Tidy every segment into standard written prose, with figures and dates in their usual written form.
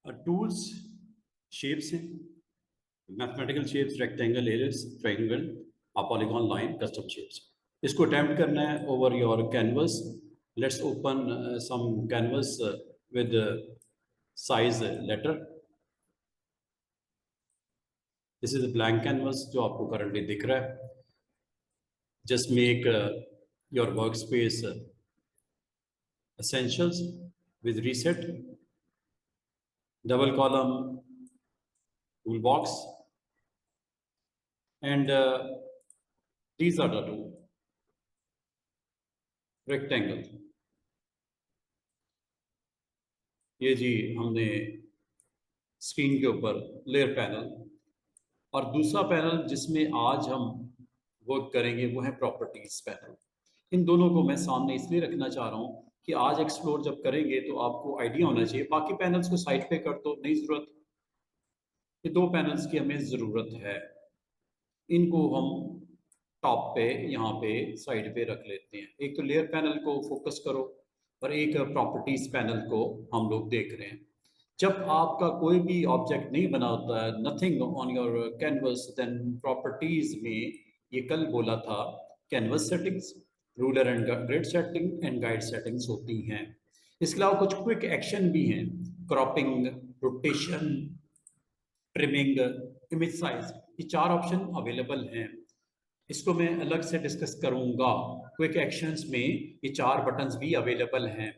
Tools shapes हैं, mathematical shapes, rectangle, ellipse, triangle, polygon, line, custom shapes. इसको attempt करना है over your canvas. Let's open some canvas with size letter. This is blank canvas जो आपको currently दिख रहा है। Just make your work space essentials with reset, double column toolbox, and these are the two rectangle। ये जी हमने screen के ऊपर layer panel, और दूसरा पैनल जिसमें आज हम वर्क करेंगे वो है प्रॉपर्टीज पैनल। इन दोनों को मैं सामने इसलिए रखना चाह रहा हूँ कि आज एक्सप्लोर जब करेंगे तो आपको आइडिया होना चाहिए। बाकी पैनल्स को साइड पे कर दो, नहीं जरूरत। ये दो पैनल्स की हमें जरूरत है, इनको हम टॉप पे यहाँ पे साइड पे रख लेते हैं। एक तो लेयर पैनल को फोकस करो और एक प्रॉपर्टीज पैनल को हम लोग देख रहे हैं। जब आपका कोई भी ऑब्जेक्ट नहीं बना होता है, nothing on your canvas, then properties में ये कल बोला था canvas settings, ruler and grid setting and guide settings होती हैं। इसके अलावा कुछ क्विक एक्शन भी हैं, cropping, rotation, trimming, image size, ये चार ऑप्शन अवेलेबल हैं। इसको मैं अलग से डिस्कस करूंगा। क्विक एक्शंस में ये चार बटन्स भी अवेलेबल हैं।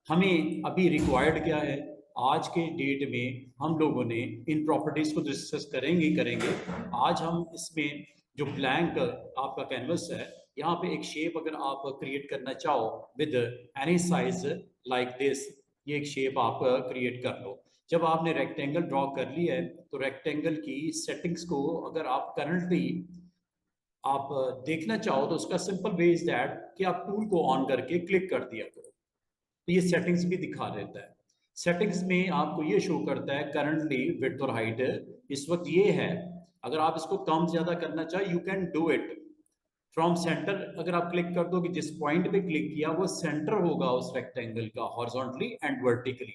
हमें अभी रिक्वायर्ड क्या है, आज के डेट में हम लोगों ने इन प्रॉपर्टीज को डिस्कस करेंगे। आज हम इसमें जो ब्लैंक आपका कैनवस है, यहाँ पे एक शेप अगर आप क्रिएट करना चाहो with any size like this, ये एक शेप आप क्रिएट कर लो। जब आपने रेक्टेंगल ड्रॉ कर लिया है तो रेक्टेंगल की सेटिंग्स को अगर आप करंटली आप देखना चाहो तो उसका सिंपल वे इज दैट कि आप टूल को ऑन करके क्लिक कर दिया करो, तो ये सेटिंग्स भी दिखा देता है। सेटिंग्स में आपको ये शो करता है करंटली विड्थ और हाइट इस वक्त ये है। अगर आप इसको कम ज्यादा करना चाहे you can do it from centre. अगर आप क्लिक कर दो कि जिस पॉइंट पे क्लिक किया वो सेंटर होगा उस रेक्टेंगल का, हॉरिजॉन्टली एंड वर्टिकली।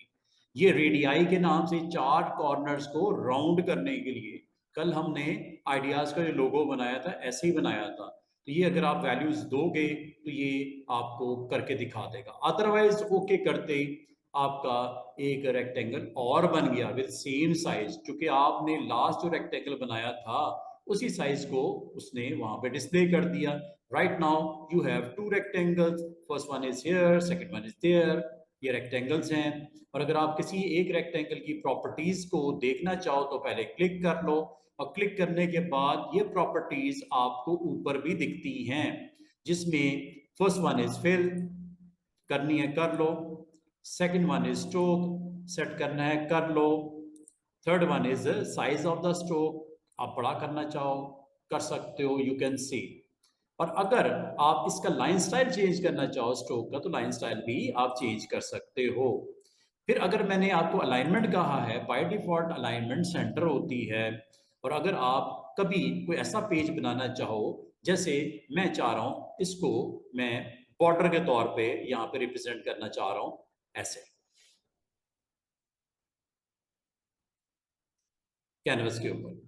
ये रेडियाई के नाम से चार कॉर्नर्स को राउंड करने के लिए कल हमने आइडियाज का जो लोगो बनाया था ऐसे ही बनाया था। तो ये अगर आप वैल्यूज दोगे तो ये आपको करके दिखा देगा। अदरवाइज ओके करते ही आपका एक रेक्टेंगल और बन गया विद सेम साइज, क्योंकि आपने लास्ट जो रेक्टेंगल बनाया था उसी साइज को उसने वहां पे डिस्प्ले कर दिया। Right now you have two rectangles, first one is here, second one is there. ये रेक्टेंगल्स हैं, और अगर आप किसी एक रेक्टेंगल की प्रॉपर्टीज को देखना चाहो तो पहले क्लिक कर लो, और क्लिक करने के बाद ये प्रॉपर्टीज आपको ऊपर भी दिखती हैं, जिसमें फर्स्ट वन इज फिल, करनी है कर लो। Second one is stroke, set करना है कर लो। Third one is size of the stroke, आप बड़ा करना चाहो कर सकते हो, यू कैन सी। और अगर आप इसका लाइन स्टाइल चेंज करना चाहो स्ट्रोक का, तो लाइन स्टाइल भी आप चेंज कर सकते हो। फिर अगर मैंने आपको अलाइनमेंट कहा है, बाय डिफॉल्ट अलाइनमेंट सेंटर होती है। और अगर आप कभी कोई ऐसा पेज बनाना चाहो, जैसे मैं चाह रहा हूं इसको मैं बॉर्डर के तौर पे यहां पे रिप्रेजेंट करना चाह रहा हूं ऐसे कैनवस के ऊपर,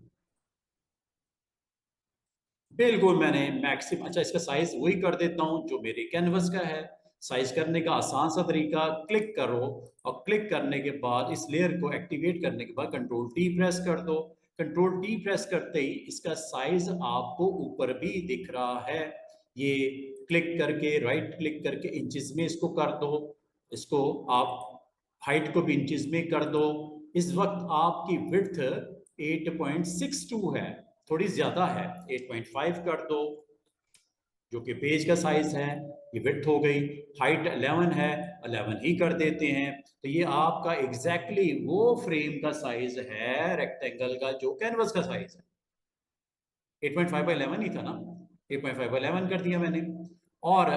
बिल्कुल मैंने मैक्सिमम, अच्छा इसका साइज वही कर देता हूं जो मेरे कैनवस का है। साइज करने का आसान सा तरीका, क्लिक करो और क्लिक करने के बाद इस लेयर को एक्टिवेट करने के बाद कंट्रोल टी प्रेस कर दो। कंट्रोल टी प्रेस करते ही इसका साइज आपको ऊपर भी दिख रहा है। ये क्लिक करके राइट क्लिक करके इंचेस में इसको कर दो, इसको आप हाइट को भी इंचेस में कर दो। इस वक्त आपकी विड्थ 8.62 है, थोड़ी ज्यादा है, 8.5 कर दो जो कि पेज का साइज है। ये विड्थ हो गई। हाइट 11 है, 11 ही कर देते हैं। तो ये आपका एग्जैक्टली वो फ्रेम का साइज है रेक्टेंगल का जो कैनवस का साइज है। 8.5 बाई 11 ही था ना, 8.5 बाई 11 कर दिया मैंने। और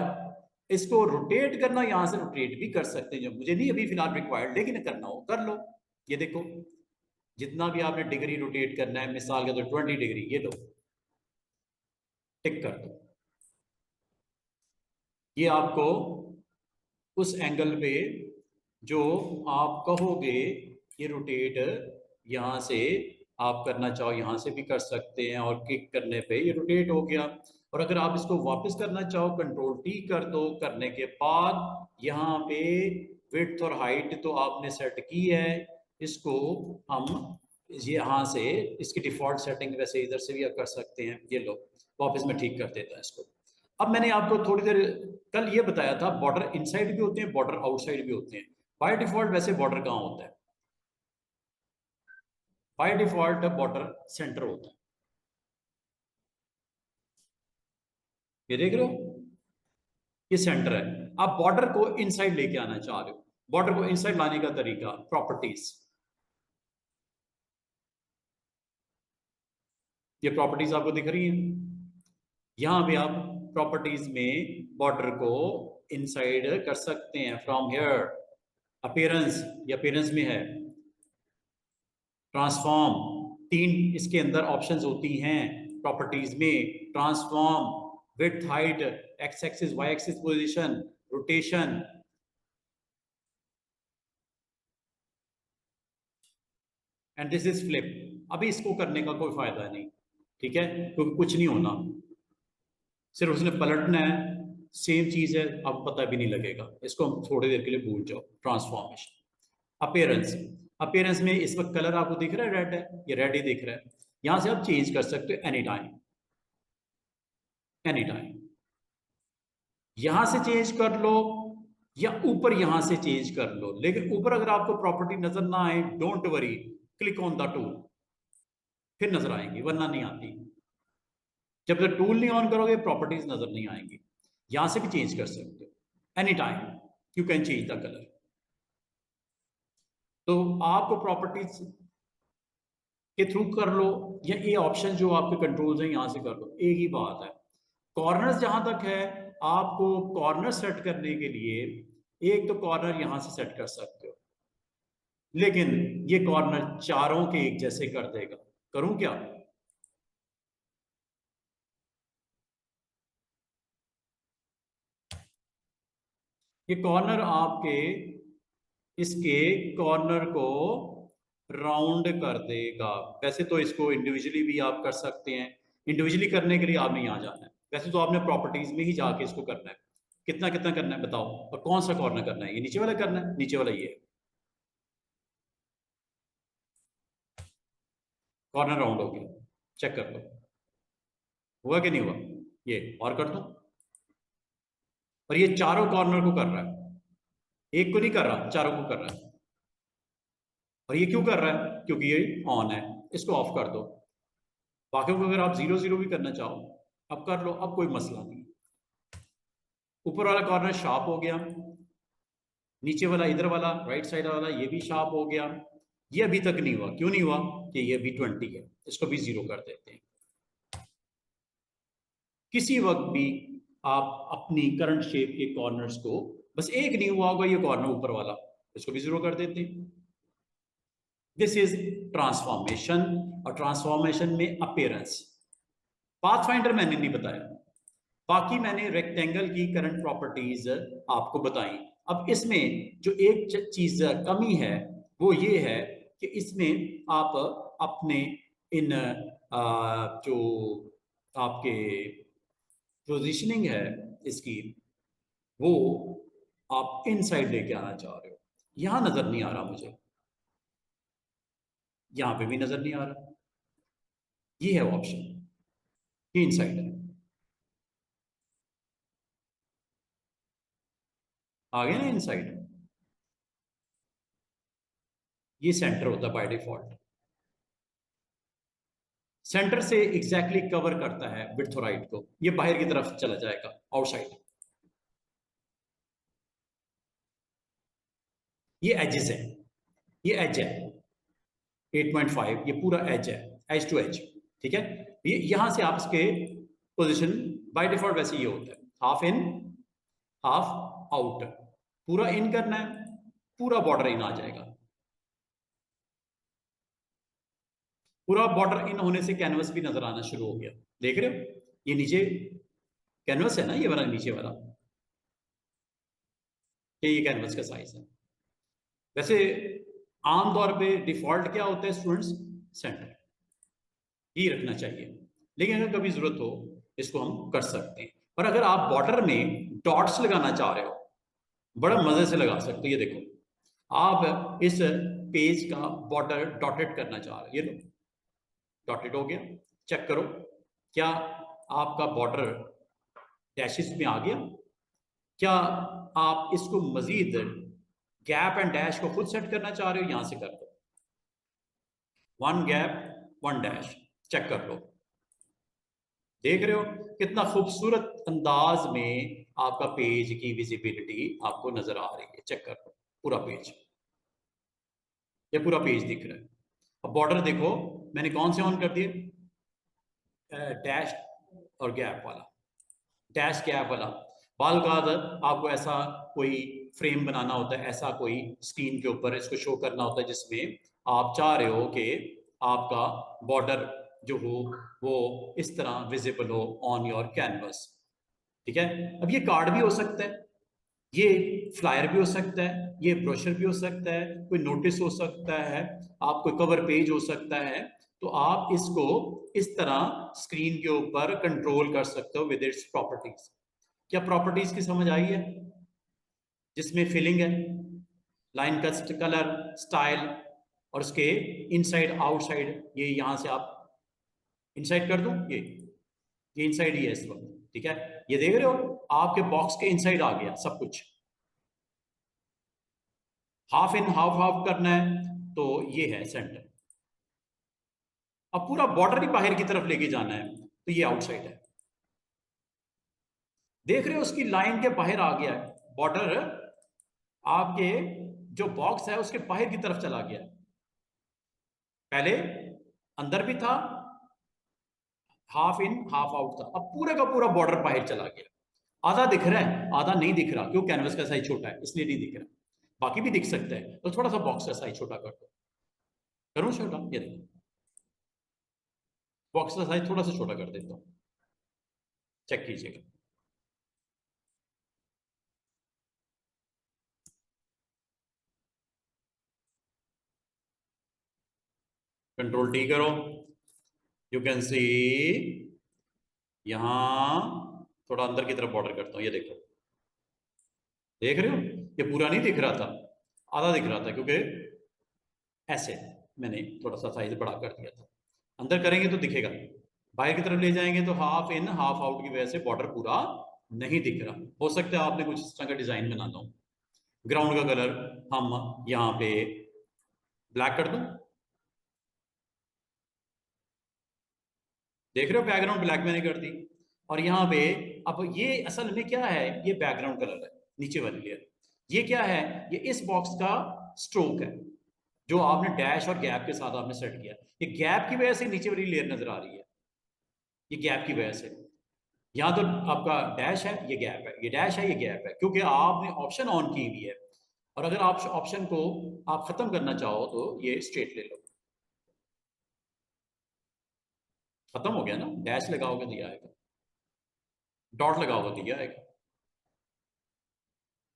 इसको रोटेट करना, यहां से रोटेट भी कर सकते हैं, जब मुझे नहीं अभी फिलहाल रिक्वायर्ड, लेकिन करना हो कर लो। ये देखो जितना भी आपने डिग्री रोटेट करना है, मिसाल के तो 20 डिग्री, ये लो टिक कर दो। ये आपको उस एंगल पे जो आप कहोगे ये रोटेट यहाँ से आप करना चाहो यहाँ से भी कर सकते हैं, और क्लिक करने पे ये रोटेट हो गया। और अगर आप इसको वापस करना चाहो कंट्रोल टी कर दो, करने के बाद यहाँ पे विड्थ और हाइट तो आपने सेट की है, इसको हम यहाँ से इसकी डिफॉल्ट सेटिंग वैसे इधर से भी आप कर सकते हैं। ये लो वापस मैं ठीक कर देता इसको। अब मैंने आपको थोड़ी देर कल ये बताया था बॉर्डर इनसाइड भी होते हैं, बॉर्डर आउटसाइड भी होते हैं। बाय डिफॉल्ट वैसे बॉर्डर कहाँ होता है? बाय डिफॉल्ट बॉर्डर सेंटर होता है। ये देख रहे हो, ये सेंटर है। आप बॉर्डर को इनसाइड लेके आना चाह रहे हो। बॉर्डर को इनसाइड लाने का तरीका प्रॉपर्टीज, ये प्रॉपर्टीज आपको दिख रही है। यहां पे आप प्रॉपर्टीज में बॉर्डर को इनसाइड कर सकते हैं फ्रॉम हियर। अपीयरेंस, ये अपीयरेंस में है। ट्रांसफॉर्म, तीन इसके अंदर ऑप्शंस होती हैं प्रॉपर्टीज में। Transform, width height, X axis Y axis position, rotation. And this is flip. अभी इसको करने का कोई फायदा नहीं, ठीक है, क्योंकि कुछ नहीं होना, सिर्फ उसने पलटना है। सेम चीज है, अब पता भी नहीं लगेगा। इसको हम थोड़ी देर के लिए भूल जाओ। Transformation, appearance. अपीयरेंस में इस वक्त कलर आपको दिख रहा है, रेड है, ये रेड ही दिख रहा है। यहां से आप चेंज कर सकते हो एनी टाइम, एनी टाइम। यहां से चेंज कर लो या ऊपर यहां से चेंज कर लो, लेकिन ऊपर अगर आपको प्रॉपर्टी नजर ना आए, don't worry, click on the tool, फिर नजर आएंगी, वरना नहीं आती। जब तक टूल नहीं ऑन करोगे प्रॉपर्टीज नजर नहीं आएंगी। यहां से भी चेंज कर सकते हो any time, you can change the colour. तो आपको प्रॉपर्टीज के थ्रू कर लो या ये ऑप्शन जो आपके कंट्रोल्स हैं यहां से कर लो, एक ही बात है। कॉर्नर्स जहां तक है, आपको कॉर्नर सेट करने के लिए एक तो कॉर्नर यहां से सेट कर सकते हो, लेकिन ये कॉर्नर चारों के एक जैसे कर देगा। करूं क्या? ये कॉर्नर आपके इसके कॉर्नर को राउंड कर देगा। वैसे तो इसको इंडिविजुअली भी आप कर सकते हैं, इंडिविजुअली करने के लिए आपने यहाँ जाना है। वैसे तो आपने प्रॉपर्टीज में ही जाके इसको करना है। कितना कितना करना है बताओ, और कौन सा कॉर्नर करना है? ये नीचे वाला करना है, नीचे वाला ये कॉर्नर राउंड हो गया। चेक कर लो, हुआ कि नहीं हुआ। ये और कर दो, और ये चारों कॉर्नर को कर रहा है, एक को नहीं कर रहा, चारों को कर रहा है। और ये क्यों कर रहा है? क्योंकि ये ऑन है। इसको ऑफ कर दो। बाकी को अगर आप 0 0 भी करना चाहो, अब कर लो, अब कोई मसला नहीं। ऊपर वाला कॉर्नर शार्प हो गया, नीचे वाला इधर वाला राइट साइड वाला ये भी शार्प हो गया। ये अभी तक नहीं हुआ, क्यों नहीं हुआ? कि ये भी 20 है, इसको भी 0 कर देते हैं। किसी वक्त भी आप अपनी करंट शेप के कॉर्नर्स को, बस एक नहीं हुआ होगा ये कॉर्नर ऊपर वाला, इसको भी 0 कर देते हैं। This is transformation. और ट्रांसफॉर्मेशन में अपीयरेंस, पाथ फाइंडर मैंने नहीं बताया, बाकी मैंने रेक्टेंगल की करंट प्रॉपर्टीज आपको बताई। अब इसमें जो एक चीज कमी है वो ये है कि इसमें आप अपने इन जो आपके पोजीशनिंग है इसकी, वो आप इनसाइड लेके आना चाह रहे हो। यहां नजर नहीं आ रहा मुझे, यहां पे भी नजर नहीं आ रहा। ये है ऑप्शन, ये इनसाइड है। आ गया ना इनसाइड? ये सेंटर होता है बाय डिफॉल्ट। सेंटर से एग्जैक्टली कवर करता है विड्थ और हाइट को, ये बाहर की तरफ चला जाएगा, आउटसाइड। ये एजेस है, ये एज है 8.5, ये पूरा एज है, एज टू एज, ठीक है। ये यहां से आप इसके पोजीशन बाय डिफॉल्ट वैसे ये होता है, हाफ इन हाफ आउट। पूरा इन करना है, पूरा बॉर्डर इन आ जाएगा। पूरा बॉर्डर इन होने से कैनवस भी नजर आना शुरू हो गया, देख रहे हो? ये नीचे कैनवस है ना, ये वाला नीचे वाला, ये कैनवस का साइज है। वैसे आमतौर पे डिफॉल्ट क्या होता है स्टूडेंट्स, सेंटर ही रखना चाहिए, लेकिन अगर कभी जरूरत हो इसको हम कर सकते हैं। और अगर आप बॉर्डर में डॉट्स लगाना चाह रहे हो, बड़ा मजे से लगा सकते हो। ये देखो, आप इस पेज का बॉर्डर डॉटेड करना चाह रहे हो, ये लो डॉटेड हो गया। चेक करो क्या आपका बॉर्डर डैशेस में आ गया। क्या आप इसको मजीद गैप एंड डैश को खुद सेट करना चाह रहे हो, यहां से कर दो, one gap one dash, check कर लो। देख रहे हो कितना खूबसूरत अंदाज में आपका पेज की विजिबिलिटी आपको नजर आ रही है। चेक कर लो पूरा पेज, ये पूरा पेज दिख रहा है। अब बॉर्डर देखो मैंने कौन से ऑन कर दिए, डैश और गैप वाला, डैश गैप वाला। बाल का आपको ऐसा कोई फ्रेम बनाना होता है, ऐसा कोई स्क्रीन के ऊपर इसको शो करना होता है जिसमें आप चाह रहे हो कि आपका बॉर्डर जो हो वो इस तरह विजिबल हो ऑन योर कैनवस। ठीक है, अब ये कार्ड भी हो सकता है, ये फ्लायर भी हो सकता है, ये ब्रोशर भी हो सकता है, कोई नोटिस हो सकता है, आप कोई कवर पेज हो सकता है। तो आप इसको इस तरह स्क्रीन के ऊपर कंट्रोल कर सकते हो विद इट्स प्रॉपर्टीज। क्या प्रॉपर्टीज की समझ आई है, जिसमें फिलिंग है, लाइन कस्ट, कलर, स्टाइल, और उसके इनसाइड आउटसाइड, ये यहां से आप इनसाइड कर दूं, ये इनसाइड ही है इस वक्त। ठीक है, ये देख रहे हो आपके बॉक्स के इनसाइड आ गया सब कुछ। हाफ इन हाफ हाफ करना है तो ये है सेंटर। अब पूरा बॉर्डर ही बाहर की तरफ लेके जाना है तो ये आउटसाइड है। देख रहे हो उसकी लाइन के बाहर आ गया है बॉर्डर, आपके जो बॉक्स है उसके बाहर की तरफ चला गया। पहले अंदर भी था, हाफ इन हाफ आउट था, अब पूरे का पूरा बॉर्डर बाहर चला गया। आधा दिख रहा है आधा नहीं दिख रहा, क्यों, कैनवस का साइज छोटा है इसलिए नहीं दिख रहा। बाकी भी दिख सकता है तो थोड़ा सा बॉक्स का साइज छोटा कर दो, करूं छोटा, ये देखो बॉक्स का साइज थोड़ा सा छोटा कर देता हूं, चेक कीजिएगा। कंट्रोल टी करो, यू कैन सी, यहां थोड़ा अंदर की तरफ बॉर्डर करता हूं, ये देखो, देख रहे हो ये पूरा नहीं दिख रहा था, आधा दिख रहा था, क्योंकि ऐसे मैंने थोड़ा सा साइज बड़ा कर दिया था। अंदर करेंगे तो दिखेगा, बाहर की तरफ ले जाएंगे तो हाफ इन हाफ आउट की वजह से बॉर्डर पूरा नहीं दिख रहा। हो सकता है आपने कुछ इस तरह का डिजाइन बनाना हो। ग्राउंड का कलर हम यहाँ पे ब्लैक कर दूं, देख रहे हो बैकग्राउंड ब्लैक मैंने कर दी। और यहाँ पे अब ये असल में क्या है, ये बैकग्राउंड कलर है नीचे वाली लेयर। ये क्या है, ये इस बॉक्स का स्ट्रोक है जो आपने डैश और गैप के साथ आपने सेट किया। ये गैप की वजह से नीचे वाली लेयर नजर आ रही है, ये गैप की वजह से। यहाँ तो आपका डैश है, ये गैप है, ये डैश है, ये गैप है, क्योंकि आपने ऑप्शन ऑन की हुई है। और अगर आप ऑप्शन को आप खत्म करना चाहो तो ये स्ट्रेट ले लो, खत्म हो गया ना, डैश लगाओगे दिया आएगा, डॉट लगाओगे दिया आएगा।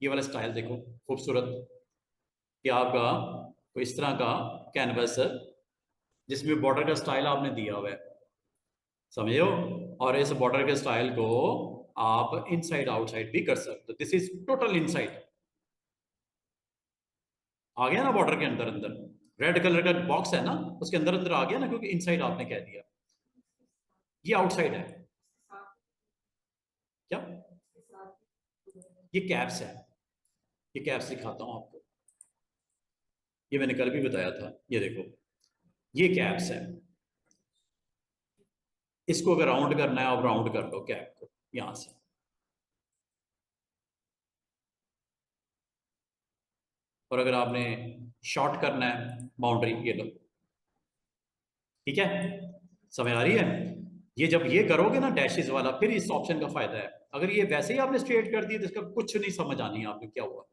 ये वाला स्टाइल देखो खूबसूरत, कि आपका कोई इस तरह का कैनवस है जिसमें बॉर्डर का स्टाइल आपने दिया हुआ है, समझो। और इस बॉर्डर के स्टाइल को आप इनसाइड आउटसाइड भी कर सकते हो, दिस इज टोटल इनसाइड। आ गया ना बॉर्डर के अंदर अंदर, रेड कलर का बॉक्स है ना उसके अंदर अंदर आ गया ना, क्योंकि इनसाइड आपने कह दिया। ये आउटसाइड है, क्या, ये कैप्स है, ये कैप्स दिखाता हूं आपको, ये मैंने कल भी बताया था, ये देखो ये कैप्स है। इसको अगर राउंड करना है आप राउंड कर लो कैप को यहां से, और अगर आपने शॉर्ट करना है बाउंड्री, ये लो, ठीक है, समझ आ रही है। ये जब ये करोगे ना डैशेस वाला, फिर इस ऑप्शन का फायदा है। अगर ये वैसे ही आपने स्ट्रेट कर दिया तो इसका कुछ नहीं समझ आनी है आपको क्या हुआ।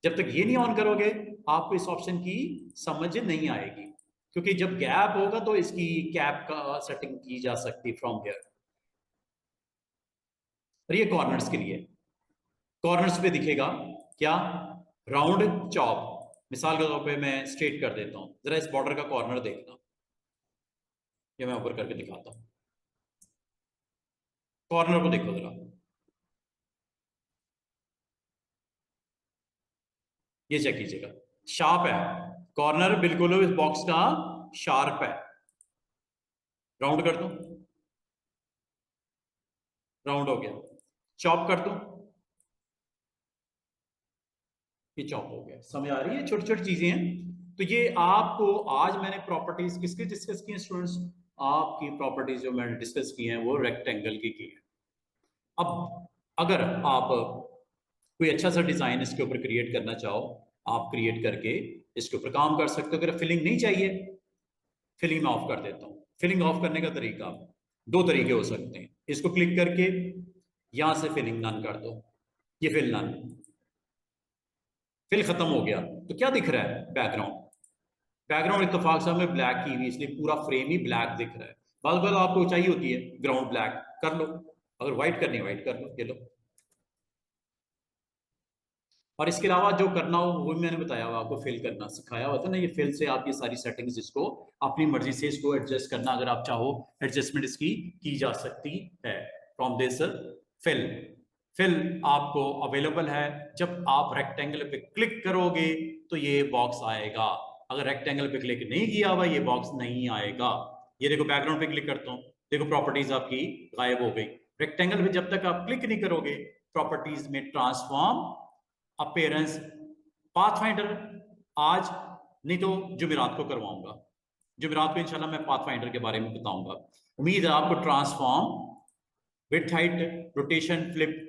जब तक ये नहीं ऑन करोगे आपको इस ऑप्शन की समझ नहीं आएगी, क्योंकि जब गैप होगा तो इसकी कैप का सेटिंग की जा सकती फ्रॉम हियर। और ये कॉर्नर्स के लिए, कॉर्नर्स पे दिखेगा क्या, राउंड चॉप, मिसाल के तौर पे मैं स्ट्रेट कर देता हूँ, जरा इस बॉर्डर का कॉर्नर देखना, ये मैं ऊपर करके दिखाता हूँ, कॉर्नर को देखो जरा, ये चेक कीजिएगा, शार्प है कॉर्नर, बिल्कुल इस बॉक्स का शार्प है। राउंड कर दूं, राउंड हो गया, चॉप कर दूं, ये चॉप हो गया। समझ आ रही है, छोटी छोटी चीजें हैं। तो ये आपको आज मैंने प्रॉपर्टीज किसकी डिस्कस की हैं स्टूडेंट्स, आपकी प्रॉपर्टीज जो मैंने डिस्कस की हैं वो रेक्टेंगल की है। अब अगर आप कोई अच्छा सा डिजाइन इसके ऊपर क्रिएट करना चाहो, आप क्रिएट करके इसके ऊपर काम कर सकते हो। अगर फिलिंग नहीं चाहिए, फिलिंग में ऑफ कर देता हूँ। फिलिंग ऑफ करने का तरीका दो तरीके हो सकते हैं, इसको क्लिक करके यहां से फिलिंग नन कर दो, ये फिल नन, फिल खत्म हो गया। तो क्या दिख रहा है, बैकग्राउंड, बैकग्राउंड इत्तेफाक से हमें ब्लैक की हुई, इसलिए पूरा फ्रेम ही ब्लैक दिख रहा है। बाद बार आपको चाहिए होती है ग्राउंड ब्लैक, कर लो, अगर व्हाइट करनी है व्हाइट कर लो, ये लो। और इसके अलावा जो करना हो वो मैंने बताया हुआ, आपको फिल करना सिखाया हुआ था ना, ये फिल से आप ये सारी सेटिंग्स इसको अपनी मर्जी से इसको एडजस्ट करना, अगर आप चाहो एडजस्टमेंट इसकी की जा सकती है फ्रॉम दिस फिल। फिल आपको अवेलेबल है, जब आप रेक्टेंगल पे क्लिक करोगे तो ये बॉक्स आएगा, अगर रेक्टेंगल पे क्लिक नहीं किया हुआ ये बॉक्स नहीं आएगा। ये देखो बैकग्राउंड पे क्लिक करता हूं, देखो प्रॉपर्टीज आपकी गायब हो गई। रेक्टेंगल पे जब तक आप क्लिक नहीं करोगे, प्रॉपर्टीज में ट्रांसफॉर्म, अपीयरेंस, पाथफाइंडर आज नहीं तो जुमेरात को करवाऊंगा, जुमेरात को इंशाल्लाह मैं पाथफाइंडर के बारे में बताऊंगा। उम्मीद है आपको transform, width height, rotation, flip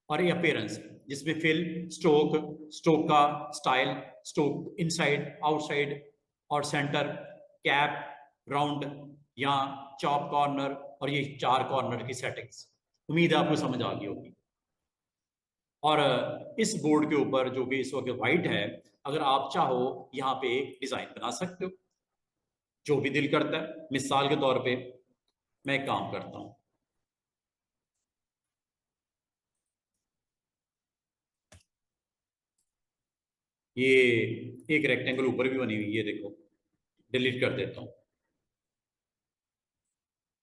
और ये अपीयरेंस, जिसमें फिल, स्ट्रोक, स्ट्रोक का स्टाइल, स्ट्रोक इनसाइड आउटसाइड और सेंटर, कैप, राउंड या चॉप कॉर्नर, और ये 4 कॉर्नर की सेटिंग्स, उम्मीद है आपको समझ आ गई होगी। और इस बोर्ड के ऊपर जो कि इस वक्त व्हाइट है, अगर आप चाहो यहाँ पे एक डिजाइन बना सकते हो, जो भी दिल करता है। मिसाल के तौर पे मैं एक काम करता हूं, ये एक रेक्टेंगल ऊपर भी बनी हुई है, देखो, डिलीट कर देता हूं,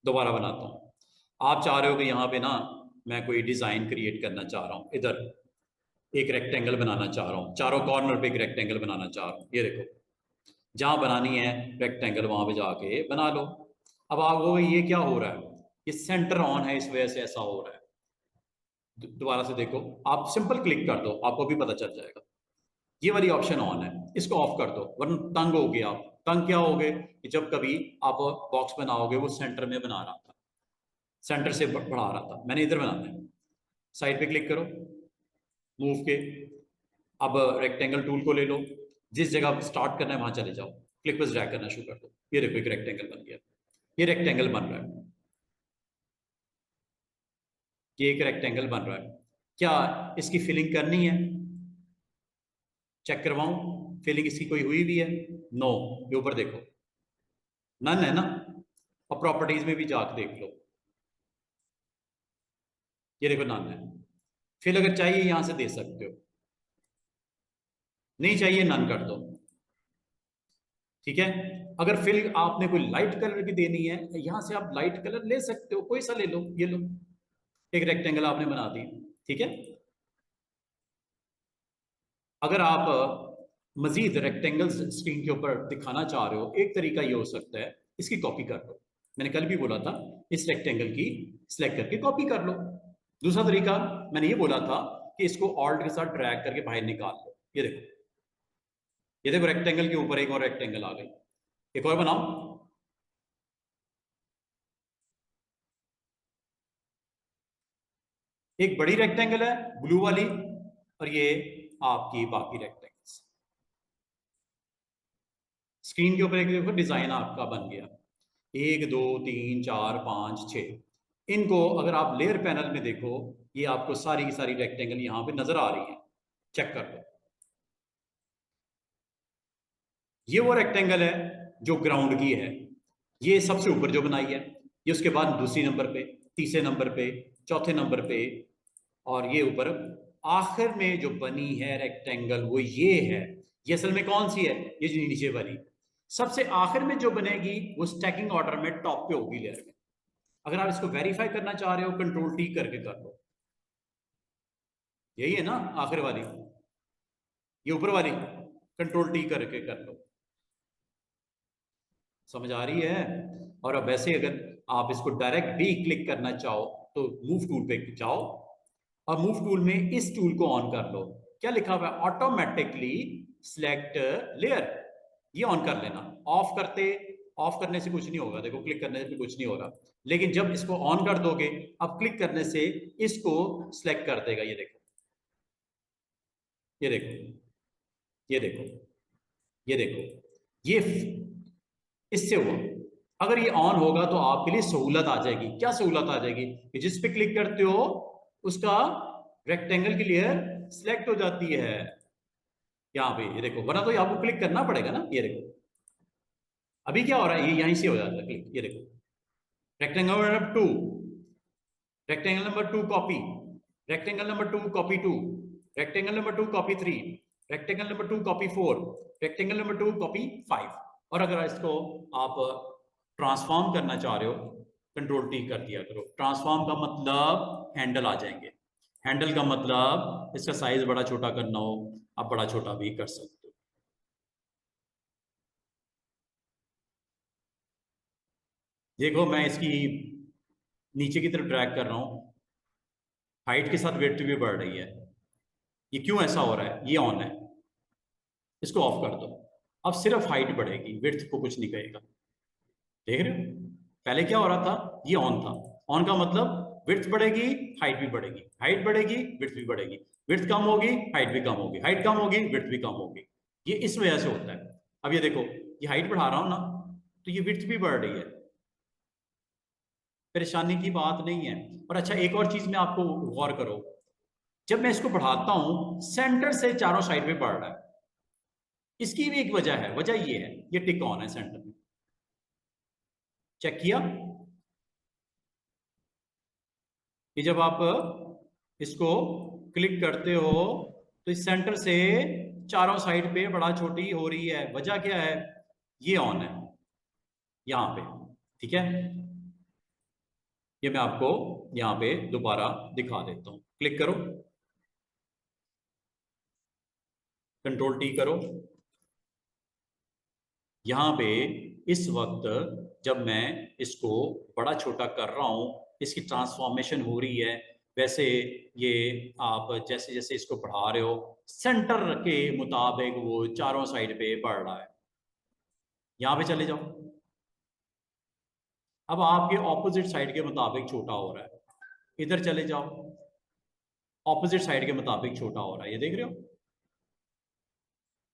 दोबारा बनाता हूं। आप चाह रहे हो कि यहाँ पे ना मैं कोई डिजाइन क्रिएट करना चाह रहा हूं, इधर एक रेक्टेंगल बनाना चाह रहा हूं, चारों कॉर्नर पे एक रेक्टेंगल बनाना चाह रहा हूं, ये देखो, जहां बनानी है रेक्टेंगल वहां पे जाके बना लो। अब आपको ये क्या हो रहा है, ये सेंटर ऑन है, इस वजह से ऐसा हो रहा है। दोबारा से देखो, आप सिंपल क्लिक कर दो, आपको भी पता चल जाएगा, ये वाली ऑप्शन ऑन है, इसको ऑफ कर दो, वरना तंग हो गया आप। तंग क्या हो गए कि जब कभी आप बॉक्स बनाओगे वो सेंटर में बना रहा था, सेंटर से बढ़ा रहा था, मैंने इधर बनाना है। साइड पे क्लिक करो, मूव के, अब रेक्टेंगल टूल को ले लो, जिस जगह स्टार्ट करना है वहां चले जाओ, क्लिक बस ड्रैग करना शुरू कर दो, ये देखो एक रेक्टेंगल बन गया, ये रेक्टेंगल बन रहा है, ये एक रेक्टेंगल बन रहा है। क्या इसकी फिलिंग करनी है, चेक करवाऊं, फिलिंग इसकी कोई हुई भी है? नो, ये ऊपर देखो नन है ना। और प्रॉपर्टीज में भी जाके देख लो, ये देखो नन है। फिल अगर चाहिए यहां से दे सकते हो, नहीं चाहिए नन कर दो, ठीक है। अगर फिल आपने कोई लाइट कलर की देनी है, यहां से आप लाइट कलर ले सकते हो, कोई सा ले लो, ये लो, एक रेक्टेंगल आपने बना दी, ठीक है। अगर आप मजीद रेक्टेंगल्स स्क्रीन के ऊपर दिखाना चाह रहे हो, एक तरीका ये हो सकता है, इसकी कॉपी कर लो, मैंने कल भी बोला था, इस रेक्टेंगल की सिलेक्ट करके कॉपी कर लो। दूसरा तरीका मैंने ये बोला था कि इसको ऑल्ट के साथ ड्रैग करके बाहर निकाल लो, ये देखो, ये देखो रेक्टेंगल के ऊपर एक और रेक्टेंगल आ गई, एक और बनाओ, एक बड़ी रेक्टेंगल है ब्लू वाली, और ये आपकी बाकी रेक्टेंगल्स, स्क्रीन के ऊपर एक देखो डिजाइन आपका बन गया, 1 2 3 4 5 6। इनको अगर आप लेयर पैनल में देखो, ये आपको सारी की सारी रेक्टेंगल यहां पे नजर आ रही है, चेक कर लो। ये वो रेक्टेंगल है जो ग्राउंड की है, ये सबसे ऊपर जो बनाई है, ये उसके बाद दूसरी नंबर पे, तीसरे नंबर पे, चौथे नंबर पे, और ये ऊपर आखिर में जो बनी है रेक्टेंगल वो ये है। ये असल में कौन सी है, ये जो नीचे वाली। सबसे आखिर में जो बनेगी वो स्टैकिंग ऑर्डर में टॉप पे होगी लेयर में। अगर आप इसको वेरीफाई करना चाह रहे हो, कंट्रोल टी करके कर लो। यही है ना आखिर वाली, ये ऊपर वाली कंट्रोल टी करके कर लो। समझ आ रही है। और अब वैसे अगर आप इसको डायरेक्ट भी क्लिक करना चाहो तो मूव टूल पे जाओ और मूव टूल में इस टूल को ऑन कर लो। क्या लिखा हुआ है, ऑटोमेटिकली सिलेक्ट लेयर, ये ऑन कर लेना। ऑफ करने से कुछ नहीं होगा, देखो क्लिक करने से कुछ नहीं हो रहा, लेकिन जब इसको ऑन कर दोगे, अब क्लिक करने से इसको सिलेक्ट कर देगा। ये देखो, ये देखो, ये देखो, ये देखो, ये इससे हुआ। अगर ये ऑन होगा तो आपके लिए सहूलत आ जाएगी। क्या सहूलत आ जाएगी कि जिस पे क्लिक करते हो उसका रेक्टेंगल की लेयर सिलेक्ट हो जाती है यहाँ पे। ये देखो, वरना तो आपको क्लिक करना पड़ेगा ना। ये देखो अभी क्या हो रहा है, ये यहीं से हो जाता है क्लिक। ये देखो, rectangle number two, rectangle number two copy, rectangle number two copy two, rectangle number two copy three, rectangle number two copy four, rectangle number two copy five. और अगर इसको आप ट्रांसफॉर्म करना चाह रहे हो, कंट्रोल टी कर दिया करो। ट्रांसफॉर्म का मतलब हैंडल आ जाएंगे। हैंडल का मतलब इसका साइज बड़ा छोटा करना हो, आप बड़ा छोटा भी कर सकते हो। देखो मैं इसकी नीचे की तरफ ड्रैग कर रहा हूं, हाइट के साथ वेट भी बढ़ रही है। ये क्यों ऐसा हो रहा है, ये ऑन है, इसको ऑफ कर दो। अब सिर्फ हाइट बढ़ेगी, विड्थ को कुछ नहीं कहेगा। देख रहे हो, पहले क्या हो रहा था, ये ऑन था। ऑन का मतलब विड्थ बढ़ेगी, हाइट भी बढ़ेगी, हाइट बढ़ेगी, विड्थ भी बढ़ेगी, विड्थ कम होगी, हाइट भी कम होगी, हाइट कम होगी, विड्थ भी कम होगी। ये इस वजह से होता है। अब ये देखो, ये हाइट बढ़ा रहा हूं ना, तो ये विड्थ भी बढ़ रही है, परेशानी की बात नहीं है। और अच्छा एक और चीज में आपको गौर करो, जब मैं इसको बढ़ाता हूं सेंटर से चारों साइड पे बढ़ रहा है। इसकी भी एक वजह है, वजह ये है, ये टिक ऑन है सेंटर में। चेक किया कि जब आप इसको क्लिक करते हो तो इस सेंटर से चारों साइड पे बड़ा छोटी हो रही है। वजह क्या है, ये ऑन है यहां पे। ठीक है, ये मैं आपको यहां पे दोबारा दिखा देता हूं। क्लिक करो, कंट्रोल टी करो। यहां पे इस वक्त जब मैं इसको बड़ा छोटा कर रहा हूं, इसकी ट्रांसफॉर्मेशन हो रही है। वैसे ये आप जैसे जैसे इसको बढ़ा रहे हो, सेंटर के मुताबिक वो चारों साइड पे बढ़ रहा है। यहां पे चले जाओ, अब आपके ऑपोजिट साइड के मुताबिक छोटा हो रहा है। इधर चले जाओ, ऑपोजिट साइड के मुताबिक छोटा हो रहा है, ये देख रहे हो।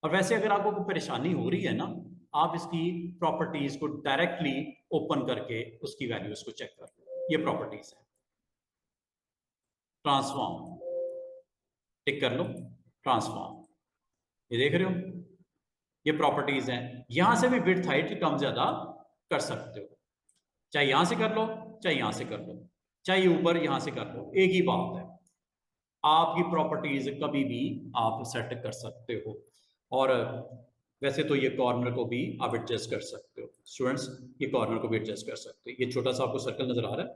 और वैसे अगर आपको कोई परेशानी हो रही है ना, आप इसकी प्रॉपर्टीज को डायरेक्टली ओपन करके उसकी वैल्यूज को चेक कर लो। ये प्रॉपर्टीज है, ट्रांसफॉर्म, टिक कर लो, ट्रांसफॉर्म, ये देख रहे हो, ये प्रॉपर्टीज हैं। यहां से भी विड्थ हाइट कम ज्यादा कर सकते हो, चाहे यहां से कर लो, चाहे यहां से कर लो, चाहे ऊपर यहां से कर लो, एक ही बात है। आपकी प्रॉपर्टीज कभी भी आप सेट कर सकते हो। और वैसे तो ये कॉर्नर को भी आप एडजस्ट कर सकते हो स्टूडेंट्स, ये कॉर्नर को भी एडजस्ट कर सकते हो। ये छोटा सा आपको सर्कल नजर आ रहा है,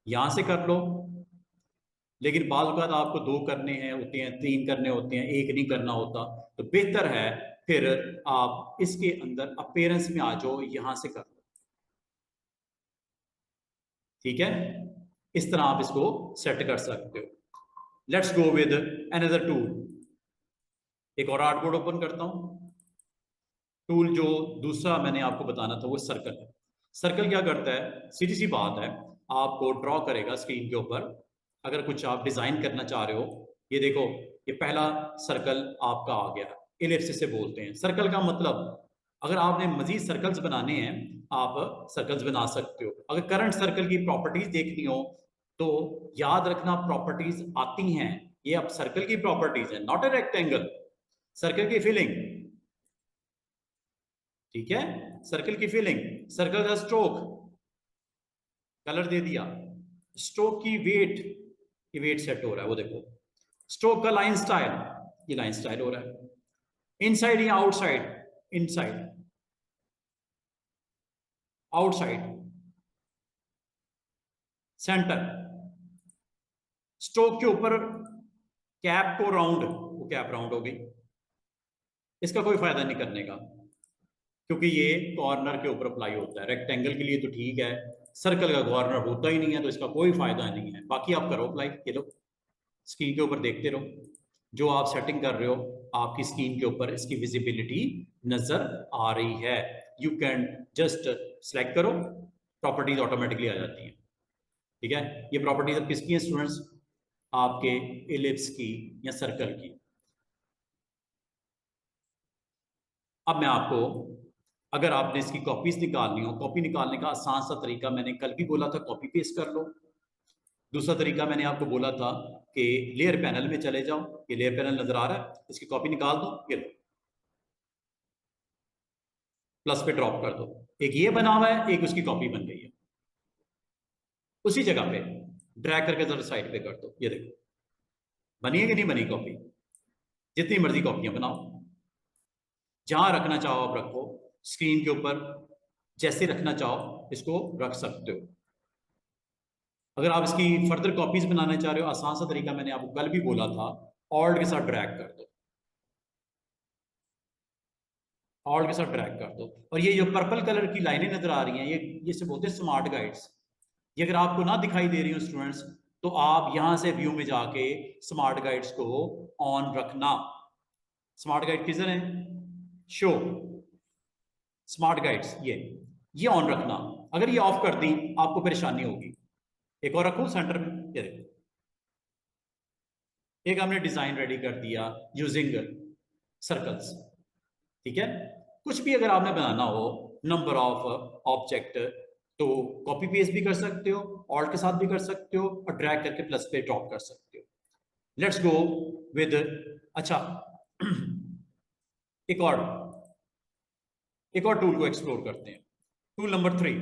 यहां से कर लो। लेकिन बाद औक़ात आपको दो करने हैं होते हैं, तीन करने होते हैं, एक नहीं करना होता, तो बेहतर है फिर आप इसके अंदर अपीयरेंस में आ जाओ, यहां से कर लो। ठीक है, इस तरह आप इसको सेट कर सकते हो। Let's go with another tool. एक और आर्टबोर्ड ओपन करता हूं। टूल जो दूसरा मैंने आपको बताना था वो सर्कल है। सर्कल क्या करता है, सीधी सी बात है, आपको ड्रॉ करेगा स्क्रीन के ऊपर। अगर कुछ आप डिजाइन करना चाह रहे हो, ये देखो, ये पहला सर्कल आपका आ गया। इलिप्सिस से बोलते हैं। सर्कल का मतलब, अगर आपने मजीद सर्कल्स बनाने हैं, आप सर्कल्स बना सकते हो। अगर करंट सर्कल की प्रॉपर्टीज देखनी हो तो याद रखना, प्रॉपर्टीज आती हैं, ये अब सर्कल की प्रॉपर्टीज है, नॉट ए रेक्टेंगल। सर्कल की फिलिंग, ठीक है, सर्कल की फिलिंग, सर्कल का स्ट्रोक, कलर दे दिया, स्ट्रोक की वेट, ये वेट सेट हो रहा है वो देखो। स्ट्रोक का लाइन स्टाइल, ये लाइन स्टाइल हो रहा है। इनसाइड या outside? Inside, outside, centre. Stroke के ऊपर कैप को राउंड, वो कैप राउंड हो गई, इसका कोई फायदा नहीं करने का क्योंकि ये कॉर्नर के ऊपर अप्लाई होता है। रेक्टेंगल के लिए तो ठीक है, सर्कल का कॉर्नर होता ही नहीं है तो इसका कोई फायदा नहीं है। बाकी आप करो अप्लाई, ये लो स्क्रीन के ऊपर देखते रहो, जो आप सेटिंग कर रहे हो आपकी स्क्रीन के ऊपर इसकी विजिबिलिटी नजर आ रही है। यू कैन जस्ट सेलेक्ट करो, प्रॉपर्टीज ऑटोमेटिकली आ जाती है। ठीक है, ये प्रॉपर्टीज अब किसकी है स्टूडेंट्स? आपके इलिप्स की या सर्कल की। अब मैं आपको, अगर आपने इसकी कॉपीज निकालनी हो, कॉपी निकालने का आसान सा तरीका मैंने कल भी बोला था, कॉपी पेस्ट कर लो। दूसरा तरीका मैंने आपको बोला था कि लेयर पैनल में चले जाओ, ये लेयर पैनल नजर आ रहा है, इसकी कॉपी निकाल दो, ये लो प्लस पे ड्रॉप कर दो, एक ये बना हुआ है, एक उसकी कॉपी बन गई है। उसी जगह पे ड्रैग करके जरा साइड पे कर दो, ये देखो बनी है कि नहीं बनी कॉपी? जितनी मर्जी कॉपियां बनाओ, जहां रखना चाहो आप रखो, स्क्रीन के ऊपर जैसे रखना चाहो इसको रख सकते हो। अगर आप इसकी फर्दर कॉपीज बनाना चाह रहे हो, आसान सा तरीका मैंने आपको कल भी बोला था, ऑल्ट के साथ ड्रैग कर दो, ऑल्ट के साथ ड्रैग कर दो। और ये जो पर्पल कलर की लाइनें नजर आ रही हैं, ये से बोलते हैं स्मार्ट गाइड्स। ये अगर आपको ना दिखाई दे रही हो स्टूडेंट्स, तो आप यहां से व्यू में जाके स्मार्ट गाइड्स को ऑन रखना। स्मार्ट गाइड किधर है? शो स्मार्ट गाइड्स, ये ऑन रखना। अगर ये ऑफ कर दी आपको परेशानी होगी। एक और रखो सेंटर में, ये देखो एक हमने डिजाइन रेडी कर दिया यूजिंग सर्कल्स। ठीक है, कुछ भी अगर आपने बनाना हो, नंबर ऑफ ऑब्जेक्ट, तो कॉपी पेस्ट भी कर सकते हो, ऑल्ट के साथ भी कर सकते हो, और ड्रैग करके प्लस पे ड्रॉप कर सकते हो। लेट्स गो विद, अच्छा एक और टूल को एक्सप्लोर करते हैं। Tool number 3,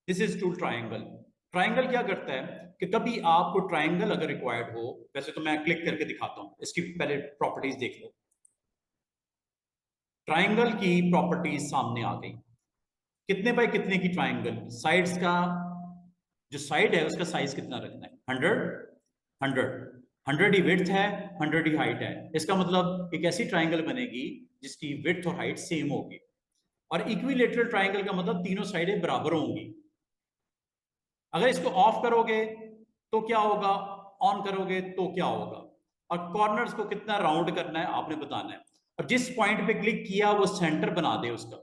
this is tool triangle. Triangle क्या करता है कि कभी आपको ट्राइंगल अगर रिक्वायर्ड हो, वैसे तो मैं क्लिक करके दिखाता हूं, इसकी पहले प्रॉपर्टीज देख लो। ट्राइंगल की प्रॉपर्टीज सामने आ गई। कितने बाय कितने की ट्राइंगल, साइड्स का जो साइड है उसका साइज कितना रखना है? 100 ही विड्थ है, 100 ही हाइट है। इसका मतलब एक ऐसी ट्राइंगल बनेगी जिसकी विड्थ और हाइट सेम होगी। और इक्विलेटरल ट्राइंगल का मतलब तीनों साइडें बराबर होंगी। अगर इसको ऑफ करोगे तो क्या होगा, ऑन करोगे तो क्या होगा, और कॉर्नर्स को कितना राउंड करना है आपने बताना है। और जिस पॉइंट पे क्लिक किया वो सेंटर बना दे उसका।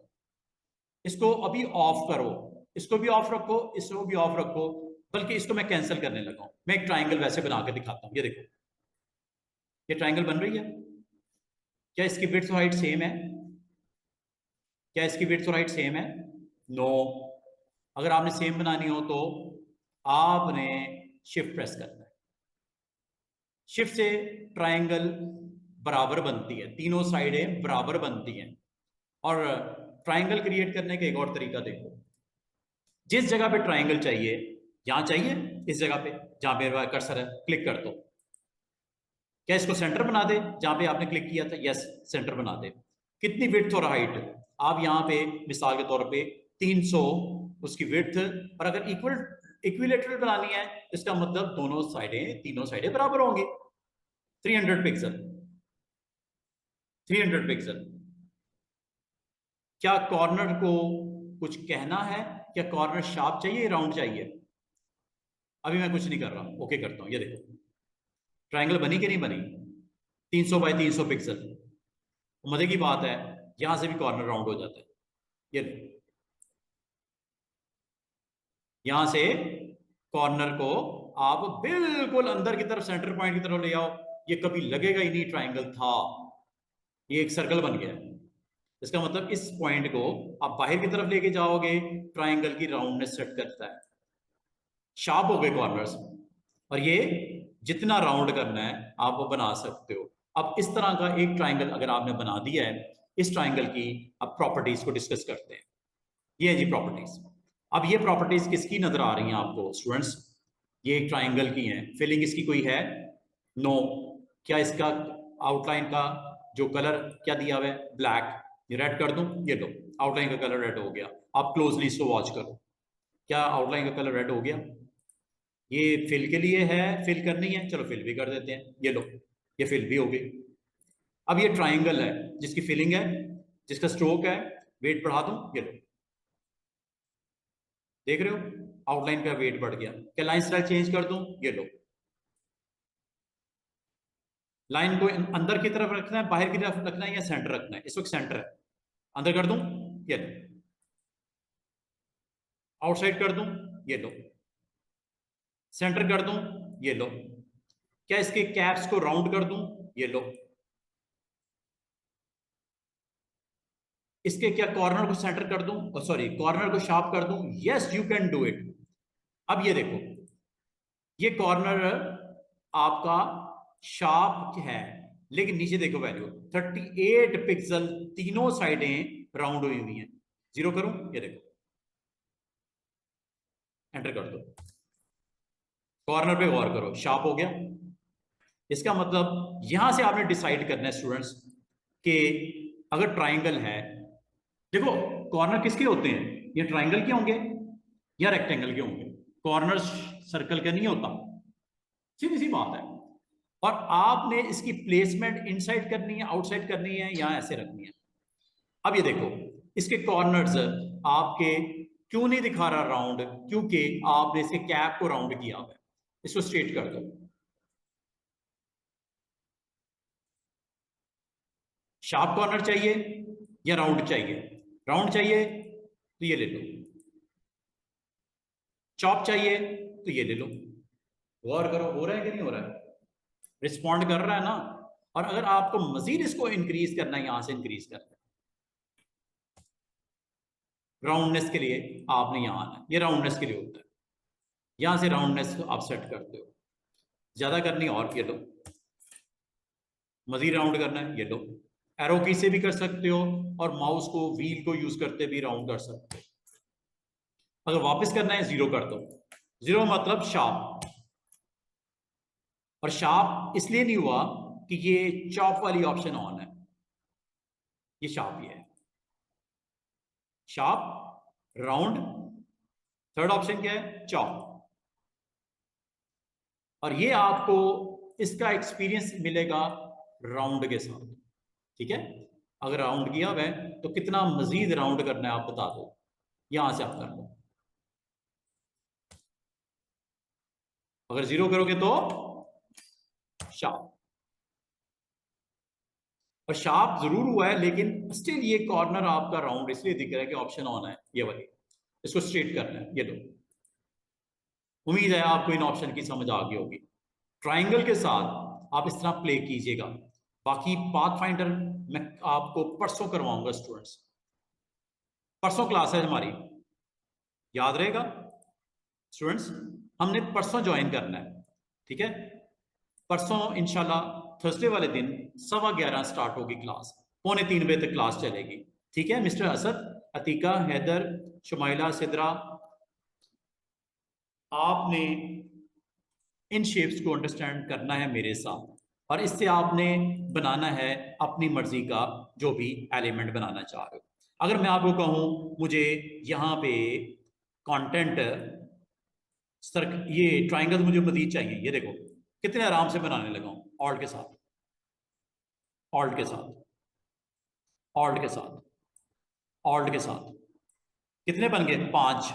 इसको अभी ऑफ करो, इसको भी ऑफ रखो, इसको भी ऑफ रखो, बल्कि इसको मैं कैंसिल करने लगा हूं। मैं एक ट्राइंगल वैसे बना के दिखाता हूं, ये देखो ये ट्राइंगल बन रही है। क्या इसकी विड्थ और हाइट सेम है? क्या इसकी विड्थ और हाइट सेम है? नो। अगर आपने सेम बनानी हो तो आपने शिफ्ट प्रेस करना है। शिफ्ट से ट्राइंगल बराबर बनती है, तीनों साइडें बराबर बनती हैं। और ट्राइंगल क्रिएट करने का एक और तरीका देखो। जिस जगह पे ट्राइंगल चाहिए, यहां चाहिए इस जगह पे जहां पे कर्सर है, क्लिक कर दो। क्या इसको सेंटर बना दे जहां पे आपने क्लिक किया था? यस, सेंटर बना दे। कितनी विड्थ और हाइट? आप यहां पे मिसाल के तौर पे 300 उसकी विड्थ, और अगर इक्विलेटरल बनानी है इसका मतलब दोनों साइडें, तीनों साइडें बराबर होंगी। 300 पिक्सल, 300 पिक्सल। क्या कॉर्नर को कुछ कहना है? क्या कॉर्नर शार्प चाहिए, राउंड चाहिए? अभी मैं कुछ नहीं कर रहा, ओके करता हूं। ये देखो ट्राइंगल बनी कि नहीं बनी? 300 बाय 300 पिक्सल। मजे की बात है, यहां से भी कॉर्नर राउंड हो जाता है। ये यहां से कॉर्नर को आप बिल्कुल अंदर की तरफ, सेंटर पॉइंट की तरफ ले आओ, ये कभी लगेगा ही नहीं ट्राइंगल था, ये एक सर्कल बन गया। इसका मतलब इस पॉइंट को आप बाहर की तरफ लेके जाओगे, ट्राइंगल की राउंडनेस सेट करता है, शार्प हो गए कॉर्नर्स। और ये जितना राउंड करना है आप वो बना सकते हो। अब इस तरह का एक ट्राइंगल अगर आपने बना दिया है, इस ट्राइंगल की अब प्रॉपर्टीज को डिस्कस करते हैं। ये है जी प्रॉपर्टीज। अब ये प्रॉपर्टीज किसकी नजर आ रही हैं आपको स्टूडेंट्स? ये एक ट्राइंगल की हैं। फिलिंग इसकी कोई है? नो। क्या इसका आउटलाइन का जो कलर क्या दिया हुआ है ब्लैक, ये रेड कर दूं, ये लो आउटलाइन का कलर रेड हो गया। आप क्लोजली इसको वॉच करो, क्या आउटलाइन का कलर रेड हो गया। ये फिल के लिए है, फिल करनी है, चलो फिल भी कर देते हैं, ये लो ये फिल भी हो गई। अब ये ट्राइंगल है जिसकी फिलिंग है, जिसका स्ट्रोक है, वेट बढ़ा दूं, ये लो देख रहे हो आउटलाइन का वेट बढ़ गया। क्या लाइन स्टाइल चेंज कर दूं, ये लो लाइन को अंदर की तरफ रखना है, बाहर की तरफ रखना है, या सेंटर रखना है, इस वक्त सेंटर है, अंदर कर दूं, ये लो आउटसाइड कर दूं, ये लो सेंटर कर दूं, ये लो क्या इसके कैप्स को राउंड कर दूं, ये लो इसके क्या कॉर्नर को सेंटर कर दूं, सॉरी कॉर्नर को शार्प कर दूं, yes you can do it. अब ये देखो ये कॉर्नर आपका शार्प है, लेकिन नीचे देखो वैल्यू 38 पिक्सल, तीनों साइडें राउंड हुई हुई हैं। जीरो करूं, ये देखो एंटर कर दो, कॉर्नर पे गौर करो, शार्प हो गया। इसका मतलब यहां से आपने डिसाइड करना है स्टूडेंट्स कि अगर ट्राइंगल है, देखो कॉर्नर किसके होते हैं, ये ट्राइंगल के होंगे या रेक्टेंगल के होंगे, कॉर्नर सर्कल का नहीं होता, सीधी सी बात है। और आपने इसकी प्लेसमेंट इनसाइड करनी है, आउटसाइड करनी है, या ऐसे रखनी है। अब ये देखो इसके कॉर्नर्स आपके क्यों नहीं दिखा रहा राउंड, क्योंकि आपने इसके कैप को राउंड किया हुआ है। इसको स्ट्रेट कर दो, शार्प कॉर्नर चाहिए या राउंड चाहिए, राउंड चाहिए तो ये ले लो, चॉप चाहिए तो ये ले लो। गौर करो हो रहा है कि नहीं हो रहा है, रिस्पॉन्ड कर रहा है ना। और अगर आपको मजीद इसको इंक्रीज करना है, यहां से इंक्रीज करना है, राउंडनेस के लिए आपने यहां आना है, ये राउंडनेस के लिए होता है, यहां से राउंडनेस को आप सेट करते हो, ज्यादा करनी और ये लो, मजीद राउंड करना है, ये लो एरो की से भी कर सकते हो, और माउस को व्हील को यूज करते भी राउंड कर सकते हो। अगर वापस करना है जीरो कर दो, जीरो मतलब शार्प, और शार्प इसलिए नहीं हुआ कि ये चॉप वाली ऑप्शन ऑन है, ये शार्प ही है, शार्प राउंड, थर्ड ऑप्शन क्या है चॉप। और ये आपको इसका एक्सपीरियंस मिलेगा राउंड के साथ, ठीक है। अगर राउंड किया हुआ है तो कितना मजीद राउंड करना है आप बता दो, यहां से आप कर लो। अगर जीरो करोगे तो शार्प, और शार्प जरूर हुआ है, लेकिन स्टिल ये कॉर्नर आपका राउंड इसलिए दिख रहा है कि ऑप्शन ऑन है ये वाली, इसको स्ट्रेट करना है, ये लो। उम्मीद है आपको इन ऑप्शन की समझ आ गई होगी। ट्राइंगल के साथ आप इस तरह प्ले कीजिएगा। बाकी पाथ फाइंडर मैं आपको परसों करवाऊंगा स्टूडेंट्स, परसों क्लास है हमारी, याद रहेगा स्टूडेंट्स, हमने परसों ज्वाइन करना है, ठीक है। परसों इंशाल्लाह थर्सडे वाले दिन 11:15 स्टार्ट होगी क्लास, 2:45 तक क्लास चलेगी, ठीक है। मिस्टर असद, अतीका, हैदर, शुमाइला, सिद्रा, आपने इन शेप्स को अंडरस्टैंड करना है मेरे साथ, और इससे आपने बनाना है अपनी मर्जी का जो भी एलिमेंट बनाना चाह रहे हो। अगर मैं आपको कहूं मुझे यहाँ पे कंटेंट ये ट्राइंगल मुझे मजीद चाहिए, ये देखो कितने आराम से बनाने लगा हूं, ऑल्ट के साथ, ऑल्ट के साथ, ऑल्ट के साथ, ऑल्ट के साथ, कितने बन गए 5,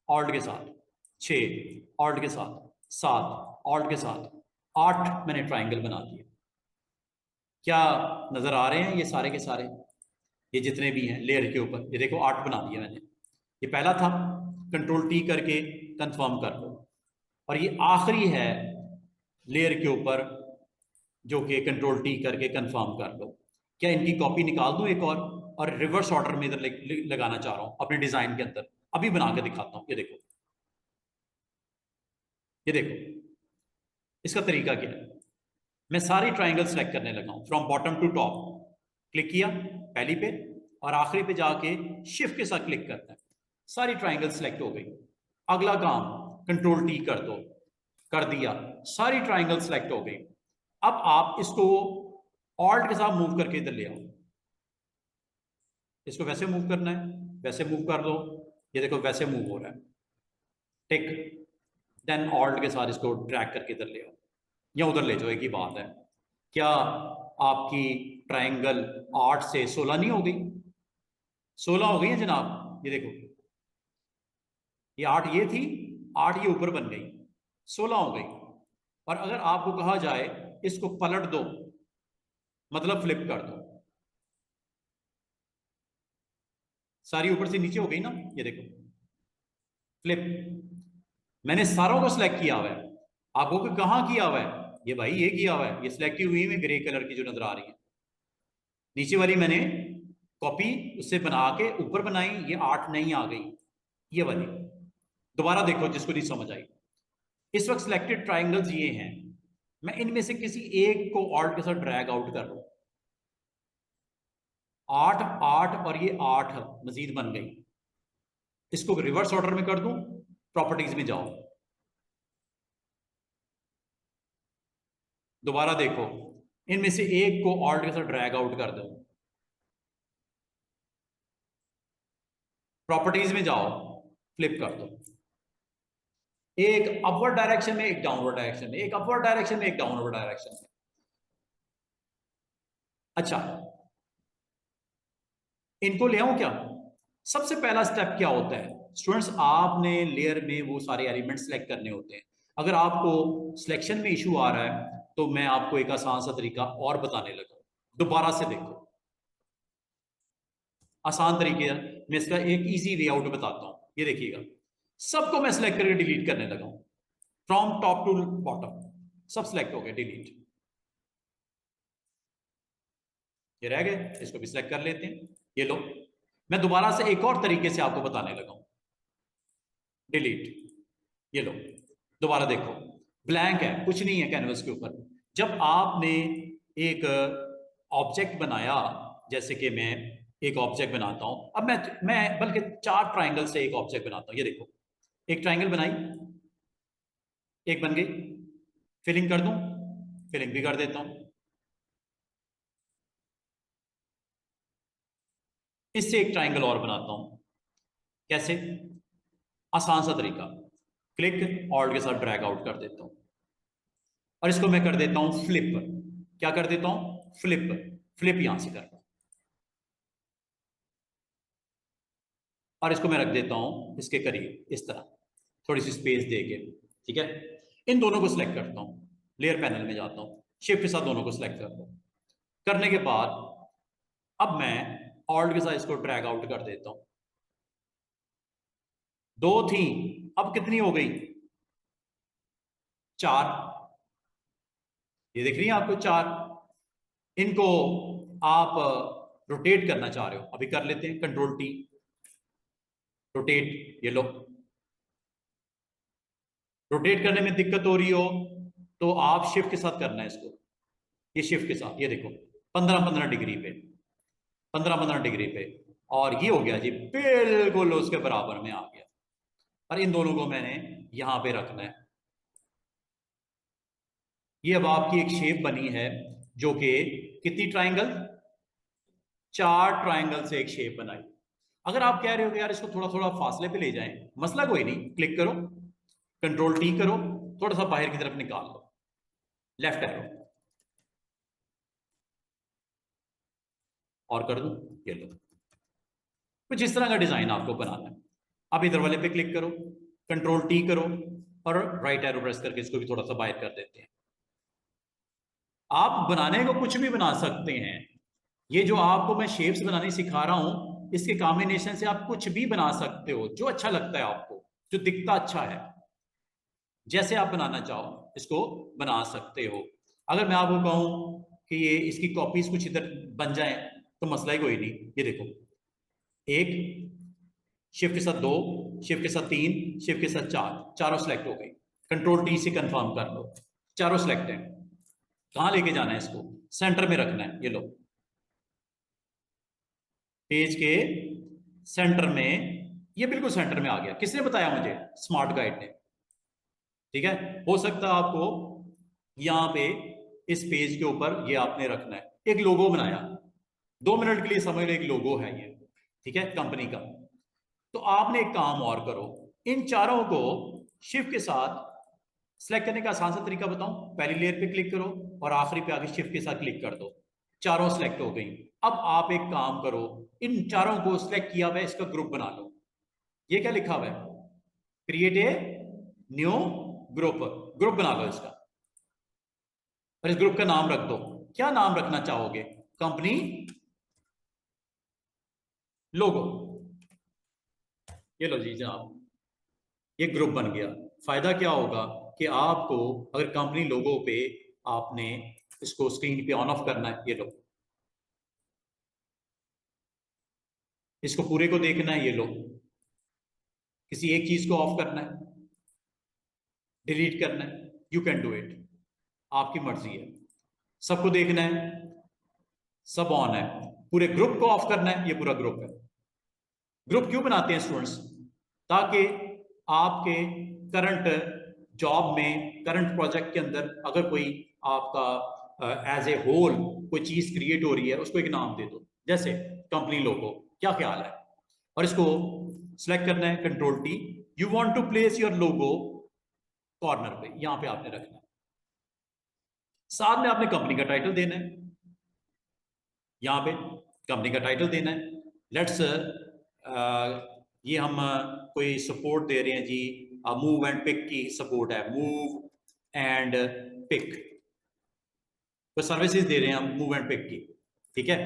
ऑल्ट के साथ 6, ऑल्ट के साथ 7, ऑल्ट के साथ 8, मैंने ट्राइंगल बना दिए। क्या नजर आ रहे हैं ये सारे के सारे, ये जितने भी हैं लेयर के ऊपर, ये देखो 8 बना दिए मैंने। ये पहला था, कंट्रोल टी करके कंफर्म कर दो, और ये आखिरी है लेयर के ऊपर जो कि कंट्रोल टी करके कंफर्म कर दो। क्या इनकी कॉपी निकाल दूं एक और रिवर्स ऑर्डर में इधर लगाना चाह रहा हूं अपने डिजाइन के अंदर, अभी बना के दिखाता हूं। ये देखो, ये देखो इसका तरीका क्या है। मैं सारी ट्राइंगल सेलेक्ट करने लगा हूं from bottom to top, click किया पहली पे, और आखिरी पे जाके शिफ्ट के साथ क्लिक करता है, सारी ट्राइंगल सेलेक्ट हो गई। अगला काम कंट्रोल टी कर दो, कर दिया, सारी ट्राइंगल सेलेक्ट हो गई। अब आप इसको ऑल्ट के साथ मूव करके इधर ले आओ, इसको वैसे मूव करना है, वैसे मूव कर दो, ये देखो वैसे मूव हो रहा है, टिक। देन ऑल्ट के साथ इसको ड्रैग करके इधर ले आओ या उधर ले जाओ, एक ही बात है। क्या आपकी ट्राइंगल 8 से 16 नहीं हो गई? 16 हो गई है जनाब, ये देखो, ये 8 ये थी, 8 ये ऊपर बन गई, 16 हो गई। और अगर आपको कहा जाए इसको पलट दो, मतलब फ्लिप कर दो, सारी ऊपर से नीचे हो गई ना, ये देखो फ्लिप। मैंने सारों को सिलेक्ट किया हुआ है, आपको कहां किया हुआ है? ये भाई ये किया हुआ है, ये सिलेक्ट की हुई है ग्रे कलर की जो नजर आ रही है। नीचे वाली मैंने कॉपी उससे बना के ऊपर बनाई, ये 8 नहीं आ गई, ये वाली। दोबारा देखो जिसको नहीं समझ आई। इस वक्त सिलेक्टेड ट्राइंगल्स ये हैं, मैं इनमें से किसी एक को ऑल्ट के साथ ड्रैग आउट कर रहा हूं, 8 8 और ये 8 मजीद बन गई। इसको रिवर्स ऑर्डर में कर दूं, प्रॉपर्टीज में जाओ, दोबारा देखो, इनमें से एक को ऑल्ट के साथ ड्रैग आउट कर दो, प्रॉपर्टीज में जाओ, फ्लिप कर दो, एक अपवर्ड डायरेक्शन में, एक डाउनवर्ड डायरेक्शन में, एक अपवर्ड डायरेक्शन में, एक डाउनवर्ड डायरेक्शन में। अच्छा, इनको ले आऊं क्या? सबसे पहला स्टेप क्या होता है स्टूडेंट्स, आपने लेयर में वो सारे एलिमेंट सेलेक्ट करने होते हैं। अगर आपको सिलेक्शन में इशू आ रहा है तो मैं आपको एक आसान सा तरीका और बताने लगा, दोबारा से देखो, आसान तरीके में इसका एक इजी वे आउट बताता हूं, ये देखिएगा। सबको मैं सिलेक्ट करके डिलीट करने लगा हूं, फ्रॉम टॉप टू बॉटम, सब सिलेक्ट हो गए, डिलीट। ये रह गए, इसको भी सिलेक्ट कर लेते हैं, ये लो। मैं दोबारा से एक और तरीके से आपको बताने लगा हूं, डिलीट, ये लो। दोबारा देखो, ब्लैंक है, कुछ नहीं है कैनवस के ऊपर। जब आपने एक ऑब्जेक्ट बनाया, जैसे कि मैं एक ऑब्जेक्ट बनाता हूं, अब मैं बल्कि 4 ट्राइंगल से एक ऑब्जेक्ट बनाता हूं, ये देखो, एक ट्राइंगल बनाई, एक बन गई, फिलिंग कर दूं, फिलिंग भी कर देता हूं, इससे एक ट्राइंगल और बनाता हूं। कैसे? आसान सा तरीका, क्लिक ऑल्ट के साथ ड्रैग आउट कर देता हूं और इसको मैं कर देता हूं फ्लिप। क्या कर देता हूं? फ्लिप, फ्लिप यहां से करना, और इसको मैं रख देता हूं इसके करीब इस तरह, थोड़ी सी स्पेस दे के, ठीक है। इन दोनों को सिलेक्ट करता हूं, लेयर पैनल में जाता हूं, शिफ्ट के साथ दोनों को सिलेक्ट करता हूं। करने के बाद अब मैं ऑल्ट के साथ इसको ड्रैग आउट कर देता हूं, 2 थी, अब कितनी हो गई? 4, ये दिख रही है आपको 4। इनको आप रोटेट करना चाह रहे हो, अभी कर लेते हैं, कंट्रोल टी, रोटेट, ये लो। रोटेट करने में दिक्कत हो रही हो तो आप शिफ्ट के साथ करना है इसको, ये शिफ्ट के साथ, ये देखो 15-15 डिग्री पे, 15-15 डिग्री पे, और ये हो गया जी बिल्कुल उसके बराबर में आ गया। और इन दोनों को मैंने यहां पे रखना है। ये अब आपकी एक शेप बनी है जो कि कितनी ट्राइंगल, 4 ट्राइंगल से एक शेप बनाई। अगर आप कह रहे हो कि यार इसको थोड़ा थोड़ा फासले पे ले जाएं, मसला कोई नहीं, क्लिक करो, कंट्रोल टी करो, थोड़ा सा बाहर की तरफ निकाल लो, लेफ्ट एरो और कर दूं, ये लो। कुछ इस तरह का डिजाइन आपको बनाना है। अब इधर वाले पे क्लिक करो, कंट्रोल टी करो और राइट एरो प्रेस करके इसको भी थोड़ा सा बाहर कर देते हैं। आप बनाने को कुछ भी बना सकते हैं, ये जो आपको मैं शेप्स बनाने सिखा रहा हूं, इसके कॉम्बिनेशन से आप कुछ भी बना सकते हो, जो अच्छा लगता है आपको, जो दिखता अच्छा है, जैसे आप बनाना चाहो इसको बना सकते हो। अगर मैं आपको कहूं कि ये इसकी कॉपीज कुछ इधर बन जाए तो मसला ही कोई नहीं। ये देखो, एक, शिफ्ट के साथ 2, शिफ्ट के साथ 3, शिफ्ट के साथ 4, चारों सेलेक्ट हो गई। कंट्रोल टी से कंफर्म कर लो, चारों सेलेक्ट है। कहां लेके जाना है इसको? सेंटर में रखना है, ये लो, पेज के सेंटर में, ये बिल्कुल सेंटर में आ गया। किसने बताया मुझे? स्मार्ट गाइड ने, ठीक है। हो सकता है आपको यहाँ पे इस पेज के ऊपर ये आपने रखना है, एक लोगो बनाया, 2 मिनट के लिए समझ लो एक लोगो है ये, ठीक है, कंपनी का। तो आपने एक काम और करो, इन चारों को शिफ्ट के साथ सिलेक्ट करने का आसान सा तरीका बताऊं। पहली लेयर पे क्लिक करो और आखिरी पे आगे शिफ्ट के साथ क्लिक कर दो, चारों सिलेक्ट हो गई। अब आप एक काम करो, इन चारों को सिलेक्ट किया हुआ है, इसका ग्रुप बना लो। ये क्या लिखा हुआ है, create a new group, group बना लो इसका, और इस ग्रुप का नाम रख दो। क्या नाम रखना चाहोगे, कंपनी लोगो। ये लो जी जनाब, ये ग्रुप बन गया। फायदा क्या होगा कि आपको अगर कंपनी लोगो पे आपने इसको स्क्रीन पे ऑन ऑफ करना है, ये लो, इसको पूरे को देखना है, ये लो, किसी एक चीज को ऑफ करना है, डिलीट करना है, यू कैन डू इट, आपकी मर्जी है। सबको देखना है, सब ऑन है, पूरे ग्रुप को ऑफ करना है, ये पूरा ग्रुप है। ग्रुप क्यों बनाते हैं स्टूडेंट्स, ताकि आपके करंट जॉब में, करंट प्रोजेक्ट के अंदर अगर कोई आपका एज ए होल कोई चीज क्रिएट हो रही है, उसको एक नाम दे दो, जैसे कंपनी लोगो। क्या ख्याल है, और इसको सिलेक्ट करना है, control T. You want to place your logo corner पे, यहां पे आपने रखना है। साथ में आपने कंपनी का टाइटल देना है, यहां पे कंपनी का टाइटल देना है। लेट्स ये हम कोई सपोर्ट दे रहे हैं जी, मूव एंड पिक की सपोर्ट है, मूव एंड पिक, कोई सर्विसेज दे रहे हैं हम मूव एंड पिक की, ठीक है।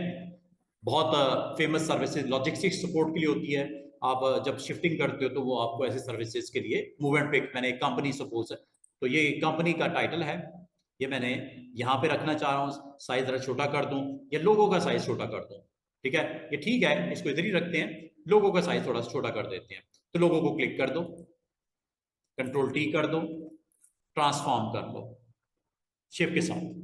बहुत फेमस सर्विसेज लॉजिस्टिक्स सपोर्ट के लिए होती है। आप जब शिफ्टिंग करते हो तो वो आपको ऐसे सर्विसेज के लिए मूव एंड पिक, मैंने एक कंपनी सपोज है, तो ये कंपनी का टाइटल है, ये मैंने यहाँ पे रखना चाह रहा हूँ, साइज जरा छोटा कर दूं, या लोगों का साइज छोटा कर दूं, ठीक है। ये ठीक है, इसको इधर ही रखते हैं, लोगों का साइज थोड़ा सा छोटा कर देते हैं। तो लोगों को क्लिक कर दो, कंट्रोल टी कर दो, ट्रांसफॉर्म कर लो शिफ्ट के साथ।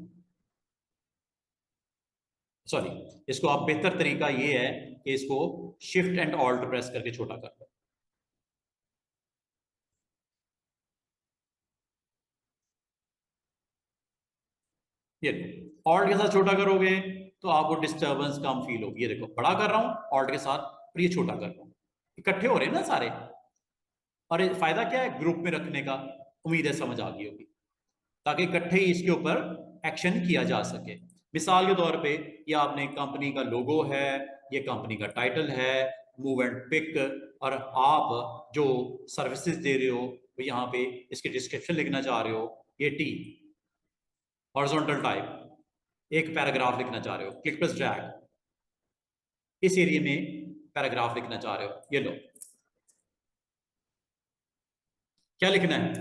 सॉरी, इसको आप बेहतर तरीका ये है कि इसको शिफ्ट एंड ऑल्ट प्रेस करके छोटा कर लो। ये ऑल्ट के साथ छोटा करोगे तो आपको डिस्टर्बेंस कम फील होगी। ये देखो, बड़ा कर रहा हूं ऑल्ट के साथ, और ये छोटा कर रहा हूं, इकट्ठे हो रहे हैं ना सारे। और फायदा क्या है ग्रुप में रखने का, उम्मीद है समझ आ गई होगी, ताकि इकट्ठे ही इसके ऊपर एक्शन किया जा सके। मिसाल के तौर पे ये आपने कंपनी का लोगो है, ये कंपनी का टाइटल है, मूव एंड पिक, और आप जो सर्विसेज दे रहे हो वो यहाँ पे इसके डिस्क्रिप्शन लिखना चाह रहे हो, ये टी हॉरिजॉन्टल टाइप एक पैराग्राफ लिखना चाह रहे हो, क्लिक प्लस ड्रैग इस एरिया में पैराग्राफ लिखना चाह रहे हो, ये लो, क्या लिखना है,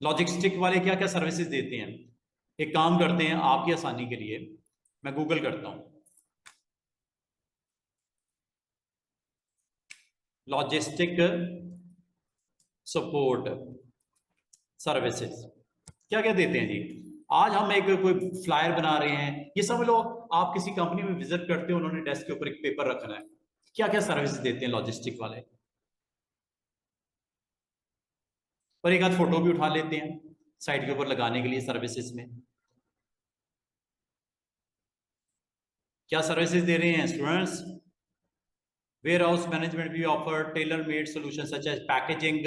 लॉजिस्टिक वाले क्या क्या सर्विसेज देते हैं। एक काम करते हैं आपकी आसानी के लिए, मैं गूगल करता हूं, लॉजिस्टिक सपोर्ट सर्विसेज क्या क्या देते हैं जी। आज हम एक कोई फ्लायर बना रहे हैं, ये सब लोग आप किसी कंपनी में विजिट करते हो, उन्होंने डेस्क के ऊपर एक पेपर रखना है, क्या क्या सर्विस देते हैं लॉजिस्टिक वाले, और एक आध फोटो भी उठा लेते हैं साइट के ऊपर लगाने के लिए सर्विसेज में। क्या सर्विसेज दे रहे हैं students, warehouse management we offer tailor made solutions such as packaging,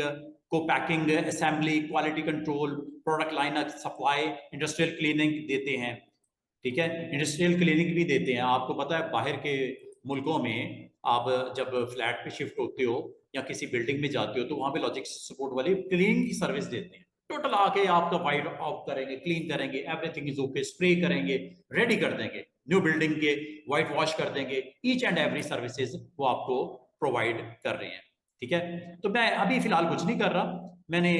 co-packing, assembly, quality control, product line supply, industrial cleaning देते हैं, ठीक है। इंडस्ट्रियल क्लीनिंग भी देते हैं। आपको पता है बाहर के मुल्कों में आप जब फ्लैट पे शिफ्ट होते हो या किसी बिल्डिंग में जाते हो तो वहां पे लॉजिस्टिक्स सपोर्ट वाले क्लीनिंग की सर्विस देते हैं। टोटल आके आपका वाइड ऑफ करेंगे, क्लीन करेंगे, एवरीथिंग इज ओके, स्प्रे करेंगे, रेडी कर देंगे, न्यू बिल्डिंग के व्हाइट वॉश कर देंगे, ईच एंड एवरी सर्विसेज वो आपको प्रोवाइड कर रहे हैं, ठीक है। तो मैं अभी फिलहाल कुछ नहीं कर रहा, मैंने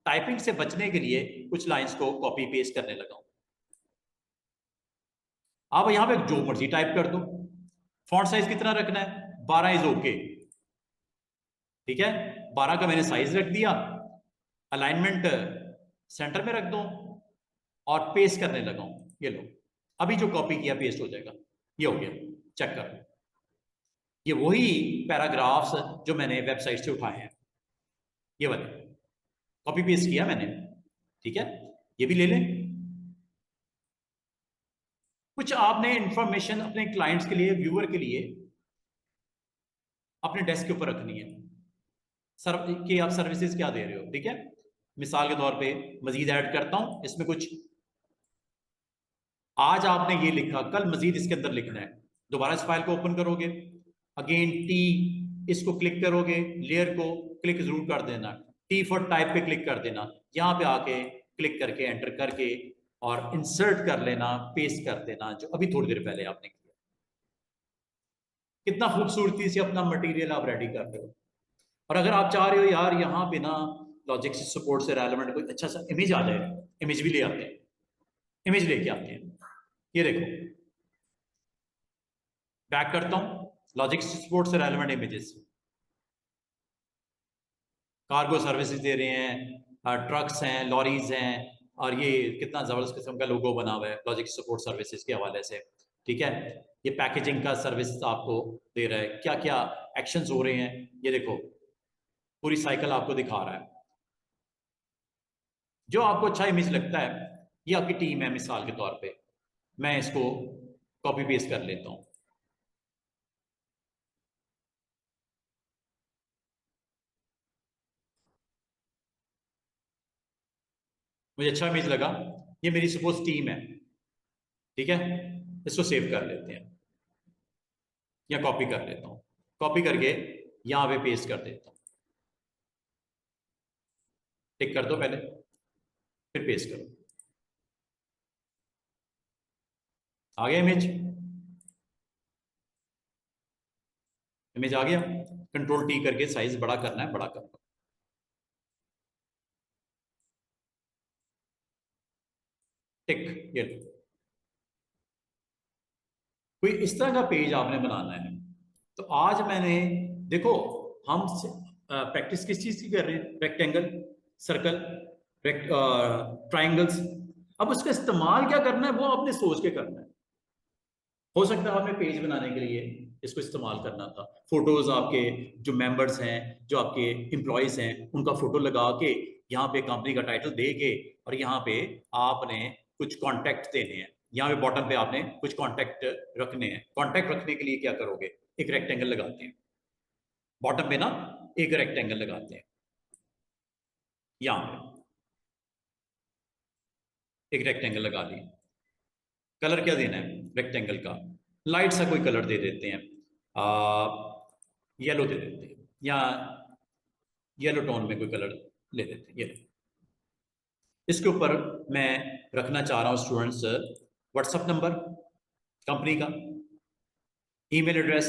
टाइपिंग से बचने के लिए कुछ लाइंस को कॉपी पेस्ट करने लगा हूं। आप यहां पे जो मर्जी टाइप कर दो, फॉन्ट साइज कितना रखना है, 12 इज ओके, ठीक है। 12 का मैंने साइज रख दिया, अलाइनमेंट सेंटर में रख दो और पेस्ट करने लगा हूं, ये लो, अभी जो कॉपी किया पेस्ट हो जाएगा, ये हो गया, चेक कर। ये वही पैराग्राफ्स जो मैंने वेबसाइट से उठाए हैं, ये वाले कॉपी पेस्ट किया मैंने, ठीक है। ये भी ले लें, कुछ आपने इंफॉर्मेशन अपने क्लाइंट्स के लिए, व्यूअर के लिए अपने डेस्क के ऊपर रखनी है, सर कि आप सर्विसेज क्या दे रहे हो, ठीक है। मिसाल के तौर पे मजीद ऐड करता हूं इसमें कुछ, आज आपने ये लिखा, कल मजीद इसके अंदर लिखना है। दोबारा इस फाइल को ओपन करोगे, अगेन टी, इसको क्लिक करोगे, लेयर को क्लिक जरूर कर देना, टी फॉर टाइप पे क्लिक कर देना, यहां पे आके क्लिक करके एंटर करके और इंसर्ट कर लेना, पेस्ट कर देना, जो अभी थोड़ी देर पहले आपने किया। कितना खूबसूरती से अपना मटेरियल आप रेडी कर रहे हो। और अगर आप चाह रहे हो यार यहाँ पे ना लॉजिस्टिक्स सपोर्ट से रेलेवेंट कोई अच्छा सा इमेज आ जाए, इमेज भी ले आते हैं, इमेज लेके आते हैं। ये देखो, बैक करता हूं, लॉजिस्टिक्स सपोर्ट से रेलेवेंट इमेजेस, कार्गो सर्विसेज दे रहे हैं, ट्रक्स हैं, लॉरीज हैं, और ये कितना जबरदस्त किस्म का लोगो बना हुआ है लॉजिस्टिक्स सपोर्ट सर्विसेज के हवाले से, ठीक है। ये पैकेजिंग का सर्विस आपको दे रहा है, क्या क्या एक्शंस हो रहे हैं, ये देखो पूरी साइकिल आपको दिखा रहा है। जो आपको अच्छा इमेज लगता है, ये आपकी टीम है मिसाल के तौर पे, मैं इसको कॉपी पेस्ट कर लेता हूं। मुझे अच्छा इमेज लगा, ये मेरी सपोज टीम है, ठीक है। इसको सेव कर लेते हैं या कॉपी कर लेता हूं, कॉपी करके यहां पे पेस्ट कर देता हूं। टिक कर दो पहले, फिर पेस्ट करो, आ गया इमेज, इमेज आ गया। कंट्रोल टी करके साइज बड़ा करना है, बड़ा कर लो, टिक, ये लो। कोई इस तरह का पेज आपने बनाना है। तो आज मैंने, देखो, हम प्रैक्टिस किस चीज की कर रहे हैं, रेक्टेंगल, सर्कल, ट्राइंगल्स। अब उसका इस्तेमाल क्या करना है वो आपने सोच के करना है। हो सकता है आपने पेज बनाने के लिए इसको इस्तेमाल करना था, फोटोज आपके जो मेंबर्स हैं, जो आपके एम्प्लॉयज हैं, उनका फोटो लगा के यहाँ पे कंपनी का टाइटल दे के, और यहाँ पे आपने कुछ कॉन्टैक्ट देने हैं, यहाँ पे बॉटम पे आपने कुछ कॉन्टैक्ट रखने हैं। कॉन्टैक्ट रखने के लिए क्या करोगे, एक रेक्टेंगल लगाते हैं बॉटम पे ना, एक रेक्टेंगल लगाते हैं यहाँ पे, एक रेक्टेंगल लगा दिए। कलर क्या देना है रेक्टेंगल का, लाइट सा कोई कलर दे देते हैं, येलो दे देते हैं, या येलो टोन में कोई कलर ले देते हैं, ये। इसके ऊपर मैं रखना चाह रहा हूँ स्टूडेंट्स व्हाट्सएप नंबर कंपनी का, ईमेल एड्रेस,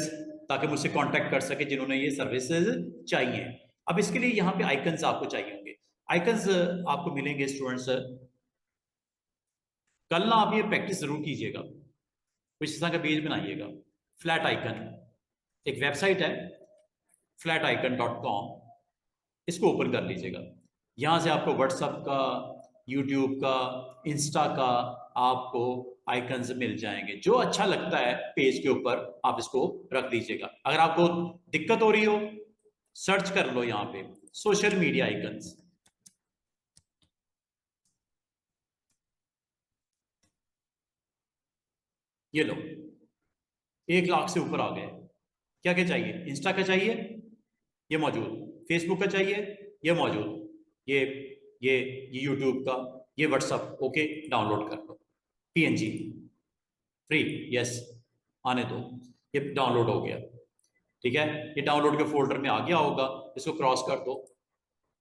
ताकि मुझसे कांटेक्ट कर सके जिन्होंने ये सर्विसेज चाहिए। अब इसके लिए यहाँ पे आइकन्स आपको चाहिए होंगे, आइकन्स आपको मिलेंगे स्टूडेंट्स। कल ना आप ये प्रैक्टिस जरूर कीजिएगा, कुछ इस तरह का पेज बनाइएगा, फ्लैट आइकन, एक वेबसाइट है flaticon.com, इसको ओपन कर लीजिएगा। यहाँ से आपको व्हाट्सएप का, यूट्यूब का, इंस्टा का आपको आइकन्स मिल जाएंगे। जो अच्छा लगता है पेज के ऊपर आप इसको रख दीजिएगा। अगर आपको दिक्कत हो रही हो, सर्च कर लो यहाँ पे सोशल मीडिया आइकन्स, ये लो 1 लाख से ऊपर आ गए। क्या क्या चाहिए, इंस्टा का चाहिए, ये मौजूद, फेसबुक का चाहिए, ये मौजूद, ये ये ये यूट्यूब का, ये व्हाट्सअप, ओके डाउनलोड कर लो, पीएनजी फ्री, यस आने दो, ये डाउनलोड हो गया, ठीक है। ये डाउनलोड के फोल्डर में आ गया होगा, इसको क्रॉस कर दो।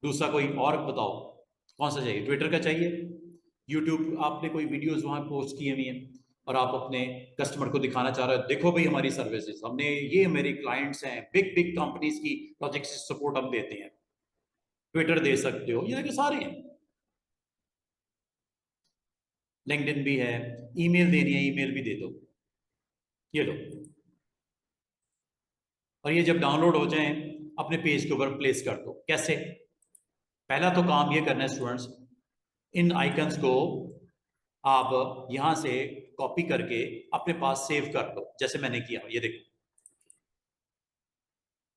दूसरा कोई और बताओ कौन सा चाहिए, ट्विटर का चाहिए, यूट्यूब आपने कोई वीडियोस वहां पोस्ट किए हुए हैं और आप अपने कस्टमर को दिखाना चाह रहे हो, देखो भाई हमारी सर्विसेज, हमने ये मेरे क्लाइंट्स हैं, बिग बिग कंपनीज की लॉजिस्टिक्स सपोर्ट हम देते हैं, ट्विटर दे सकते हो, ये देखो सारे हैं। लिंक्डइन भी है, ईमेल देनी है ईमेल भी दे दो, ये लो। और ये जब डाउनलोड हो जाए अपने पेज के ऊपर प्लेस कर दो। कैसे, पहला तो काम ये करना है स्टूडेंट्स, इन आइकन्स को आप यहां से कॉपी करके अपने पास सेव कर लो, जैसे मैंने किया, ये देखो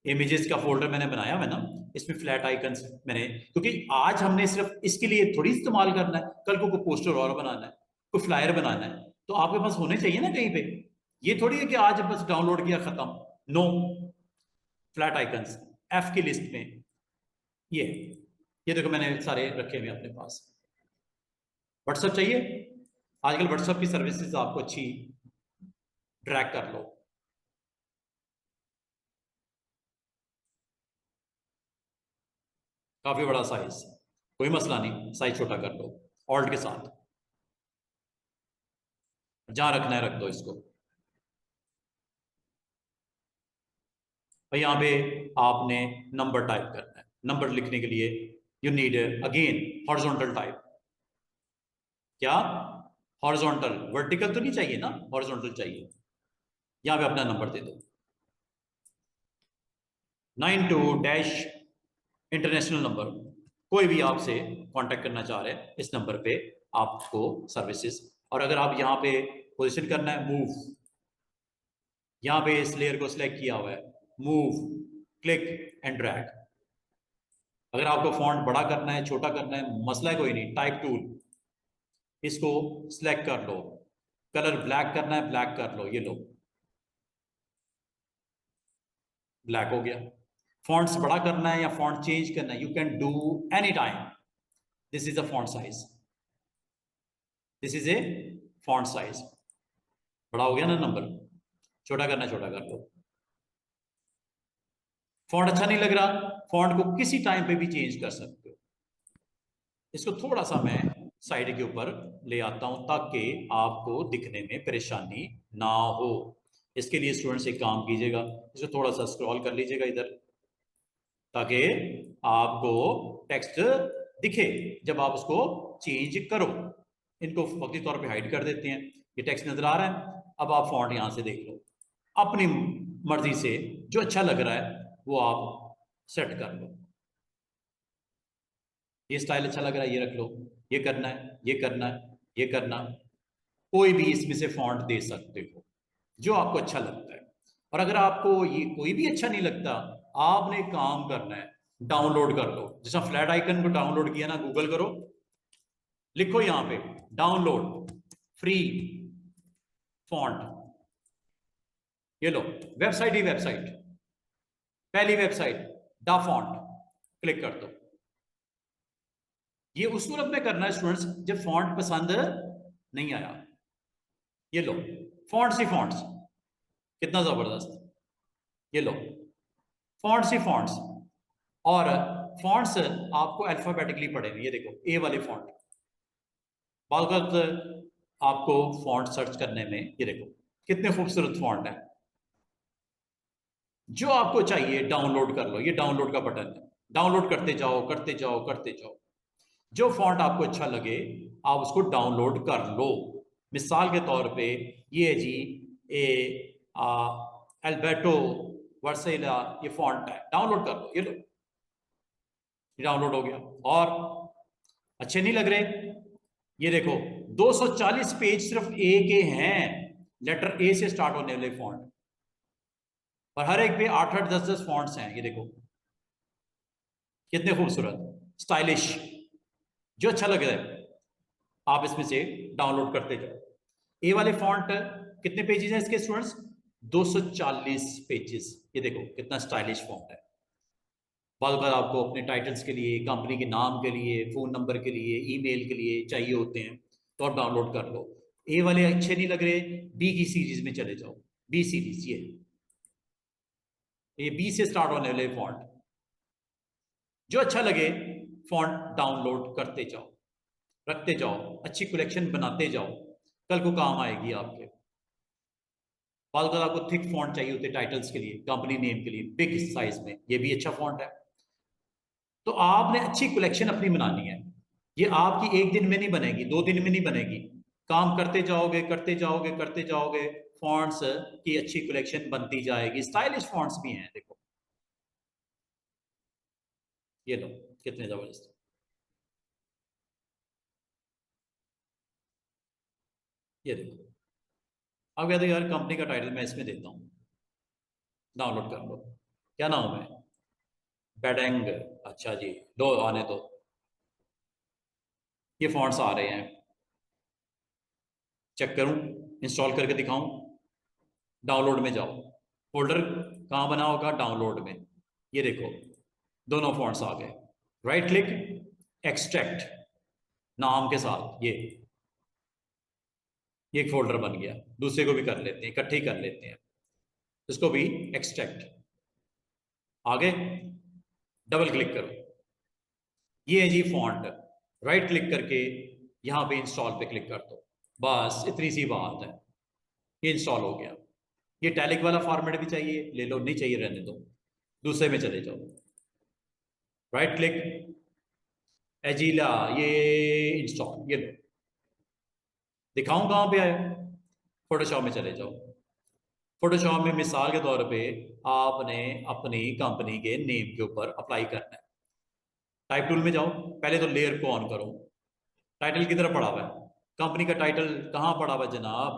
इमेजेस का फोल्डर मैंने बनाया हुआ है ना, इसमें फ्लैट आइकन्स मैंने, क्योंकि आज हमने सिर्फ इसके लिए थोड़ी इस्तेमाल करना है, कल को कोई पोस्टर और बनाना है, कोई फ्लायर बनाना है, तो आपके पास होने चाहिए ना कहीं पे। ये थोड़ी है कि आज बस डाउनलोड किया खत्म। नो, फ्लैट आइकन्स एफ की लिस्ट में ये देखो मैंने सारे रखे हुए अपने पास। व्हाट्सएप चाहिए, आजकल व्हाट्सएप की सर्विसेज आपको अच्छी, ड्रैग कर लो। काफी बड़ा साइज, कोई मसला नहीं, साइज छोटा कर लो ऑल्ट के साथ। जहां रखना है रख दो इसको। भाई यहाँ पे आपने नंबर टाइप करना है। नंबर लिखने के लिए you need again horizontal type. क्या हॉरिजॉन्टल, वर्टिकल तो नहीं चाहिए ना, हॉरिजॉन्टल चाहिए। यहां पे अपना नंबर दे दो 92 डैश इंटरनेशनल नंबर। कोई भी आपसे कांटेक्ट करना चाह रहे हैं इस नंबर पे आपको सर्विसेज। और अगर आप यहाँ पे पोजीशन करना है मूव, यहाँ पे इस लेयर को सिलेक्ट किया हुआ है, मूव, क्लिक एंड ड्रैग। अगर आपको फॉन्ट बड़ा करना है छोटा करना है मसला है कोई नहीं, टाइप टूल, इसको सिलेक्ट कर लो। कलर ब्लैक करना है ब्लैक कर लो, ये लो ब्लैक हो गया। फॉन्ट्स बड़ा करना है या फॉन्ट चेंज करना है, you can do any time. This is a font size, this is a font size. बड़ा हो गया ना नंबर, छोटा करना है छोटा कर लो। फॉन्ट अच्छा नहीं लग रहा, फॉन्ट को किसी टाइम पे भी चेंज कर सकते हो। इसको थोड़ा सा मैं साइड के ऊपर ले आता हूं ताकि आपको दिखने में परेशानी ना हो। इसके लिए स्टूडेंट्स एक काम कीजिएगा, इसको थोड़ा सा स्क्रॉल कर लीजिएगा इधर, ताकि आपको टेक्स्ट दिखे जब आप उसको चेंज करो। इनको वक्ती तौर पे हाइड कर देते हैं। ये टेक्स्ट नजर आ रहा है, अब आप फॉन्ट यहां से देख लो अपनी मर्जी से, जो अच्छा लग रहा है वो आप सेट कर लो। ये स्टाइल अच्छा लग रहा है ये रख लो, ये करना है ये करना है ये करना, कोई भी इसमें से फॉन्ट दे सकते हो जो आपको अच्छा लगता है। और अगर आपको ये कोई भी अच्छा नहीं लगता, आपने काम करना है, डाउनलोड कर लो। जैसा फ्लैट आइकन को डाउनलोड किया ना, गूगल करो, लिखो यहां पे डाउनलोड फ्री फॉन्ट, ये लो वेबसाइट ही वेबसाइट, पहली वेबसाइट डा फॉन्ट, क्लिक कर दो। ये उस सूरत में करना है स्टूडेंट्स जब फॉन्ट पसंद नहीं आया। ये लो फॉन्ट्स ही फॉन्ट्स, कितना जबरदस्त, ये लो फॉन्ट्स ही फॉन्ट्स। और फॉन्ट्स आपको अल्फाबेटिकली पढ़ेंगे, ये देखो ए वाले फॉन्ट। बालगत आपको फॉन्ट सर्च करने में ये देखो कितने खूबसूरत फॉन्ट है। जो आपको चाहिए डाउनलोड कर लो, ये डाउनलोड का बटन है, डाउनलोड करते जाओ करते जाओ करते जाओ। जो फॉन्ट आपको अच्छा लगे आप उसको डाउनलोड कर लो। मिसाल के तौर पे ये है जी ए अल्बर्टो वर्सेला, ये फॉन्ट है, डाउनलोड कर लो, ये लो डाउनलोड हो गया। और अच्छे नहीं लग रहे, ये देखो 240 पेज सिर्फ ए के हैं, लेटर ए से स्टार्ट होने वाले फॉन्ट, और हर एक पे 8-8 10-10 फॉन्ट्स हैं। ये देखो कितने खूबसूरत स्टाइलिश, जो अच्छा लग रहा है आप इसमें से डाउनलोड करते जाओ। ए वाले फॉन्ट कितने पेजेस हैं इसके स्टूडेंट्स, 240 पेजेस। ये देखो कितना स्टाइलिश फॉन्ट है। बार बार आपको अपने टाइटल्स के लिए, कंपनी के नाम के लिए, फोन नंबर के लिए, ईमेल के लिए चाहिए होते हैं तो आप डाउनलोड कर लो। ए वाले अच्छे नहीं लग रहे, बी की सीरीज में चले जाओ, बी सीरीज, ये बी से स्टार्ट होने वाले फॉन्ट, जो अच्छा लगे फॉन्ट डाउनलोड करते जाओ, रखते जाओ, अच्छी कलेक्शन बनाते जाओ, कल को काम आएगी आपके। आपको थिक फॉन्ट चाहिए होते टाइटल्स के लिए, कंपनी नेम के लिए, बिग साइज में, ये भी अच्छा फॉन्ट है। तो आपने अच्छी कलेक्शन अपनी बनानी है। ये आपकी एक दिन में नहीं बनेगी, 2 दिन में नहीं बनेगी, काम करते जाओगे करते जाओगे करते जाओगे, फॉन्ट्स की अच्छी कलेक्शन बनती जाएगी। स्टाइलिश फॉन्ट्स भी हैं देखो, ये लो कितने जबरदस्त। ये देखो अब कहते यार कंपनी का टाइटल मैं इसमें देता हूँ, डाउनलोड कर लो। क्या नाम है, बेडेंग, अच्छा जी, दो आने दो। ये फॉन्ट्स आ रहे हैं, चेक करूं, इंस्टॉल करके दिखाऊं? डाउनलोड में जाओ, फोल्डर कहाँ बना होगा? डाउनलोड में। ये देखो दोनों फॉन्ट्स आ गए। राइट क्लिक, एक्सट्रैक्ट नाम के साथ, ये एक फोल्डर बन गया। दूसरे को भी कर लेते हैं, इकट्ठे ही कर लेते हैं, इसको भी एक्सट्रैक्ट। आगे डबल क्लिक करो, ये है जी फॉन्ट। राइट क्लिक करके यहां पे इंस्टॉल पे क्लिक कर दो, बस इतनी सी बात है, ये इंस्टॉल हो गया। ये टैलिक वाला फॉर्मेट भी चाहिए ले लो, नहीं चाहिए रहने दो, दूसरे में चले जाओ। राइट क्लिक, एजीला, ये इंस्टॉल, ये लो। दिखाऊं कहां पे आए? फोटोशॉप में चले जाओ। फोटोशॉप में मिसाल के तौर पे आपने अपनी कंपनी के नेम के ऊपर अप्लाई करना है। टाइप टूल में जाओ, पहले तो लेयर को ऑन करो। टाइटल किधर पड़ा हुआ है? कंपनी का टाइटल कहां पड़ा हुआ है जनाब?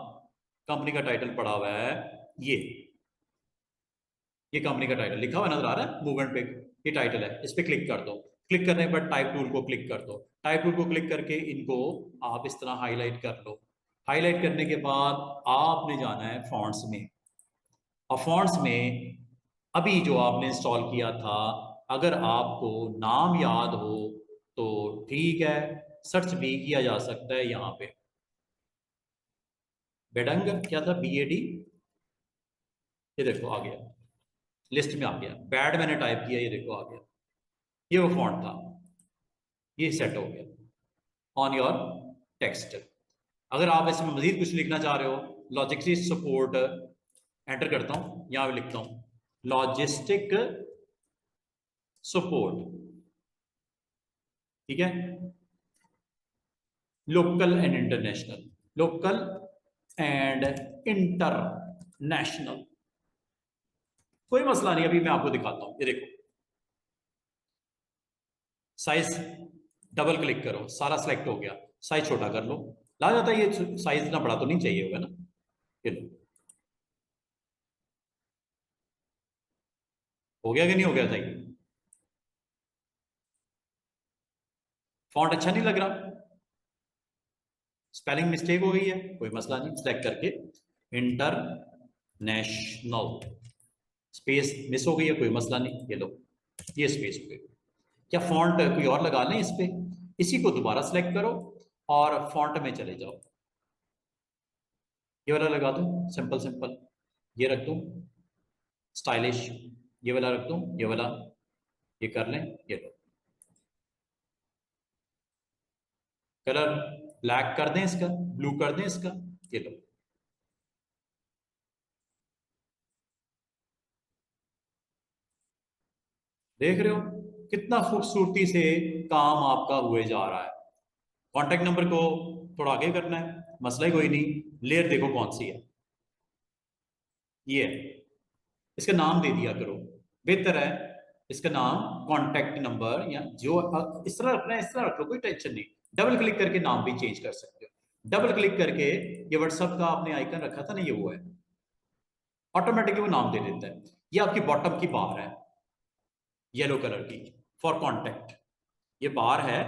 कंपनी का टाइटल पड़ा हुआ है ये कंपनी का टाइटल लिखा हुआ नजर आ रहा है, मूवमेंट पे ये टाइटल है, इस पे क्लिक कर दो। क्लिक करने के बाद टाइप टूल को क्लिक कर दो। टाइप टूल को क्लिक करके इनको आप इस तरह हाईलाइट कर लो। हाईलाइट करने के बाद आपने जाना है फॉन्ट्स में, और फॉन्ट्स में अभी जो आपने इंस्टॉल किया था, अगर आपको नाम याद हो तो ठीक है, सर्च भी किया जा सकता है यहाँ पे। बेडंग क्या था? BAD, ये देखो आ गया, लिस्ट में आ गया। बैड मैंने टाइप किया, ये देखो आ गया, ये वो फॉन्ट था, ये सेट हो गया ऑन योर टेक्स्ट। अगर आप इसमें मजीद कुछ लिखना चाह रहे हो, लॉजिस्टिक सपोर्ट एंटर करता हूं, यहां पे लिखता हूं लॉजिस्टिक सपोर्ट, ठीक है। Local and international, local and international, कोई मसला नहीं, अभी मैं आपको दिखाता हूं। ये देखो साइज, डबल क्लिक करो, सारा सिलेक्ट हो गया, साइज छोटा कर लो, ला जाता है। ये साइज इतना बड़ा तो नहीं चाहिए होगा ना, ये लो। हो गया कि नहीं हो गया सही? फॉन्ट अच्छा नहीं लग रहा, स्पेलिंग मिस्टेक हो गई है, कोई मसला नहीं, सिलेक्ट करके इंटरनेशनल, स्पेस मिस हो गई है, कोई मसला नहीं, ये लो, ये स्पेस हो गई। क्या फॉन्ट कोई और लगा लें इस पे? इसी को दोबारा सिलेक्ट करो और फॉन्ट में चले जाओ, ये वाला लगा दूं, सिंपल सिंपल, ये रख दूं स्टाइलिश, ये वाला रख दूं, ये वाला, ये कर लें, ये लो। कलर ब्लैक कर दें इसका, ब्लू कर दें इसका, ये लो। देख रहे हो कितना खूबसूरती से काम आपका हुए जा रहा है। कांटेक्ट नंबर को थोड़ा आगे करना है, मसला ही कोई नहीं। लेयर देखो कौन सी है, ये है। इसका नाम दे दिया करो, बेहतर है। इसका नाम कांटेक्ट नंबर, या जो इस तरह रखना है इस तरह रख लो, कोई टेंशन नहीं। डबल क्लिक करके नाम भी चेंज कर सकते हो। डबल क्लिक करके ये व्हाट्सएप का आपने आइकन रखा था ना, ये वो है, ऑटोमेटिकली वो नाम दे देता है। ये आपकी बॉटम की बार है, येलो कलर की, फॉर कॉन्टेक्ट। ये बार है,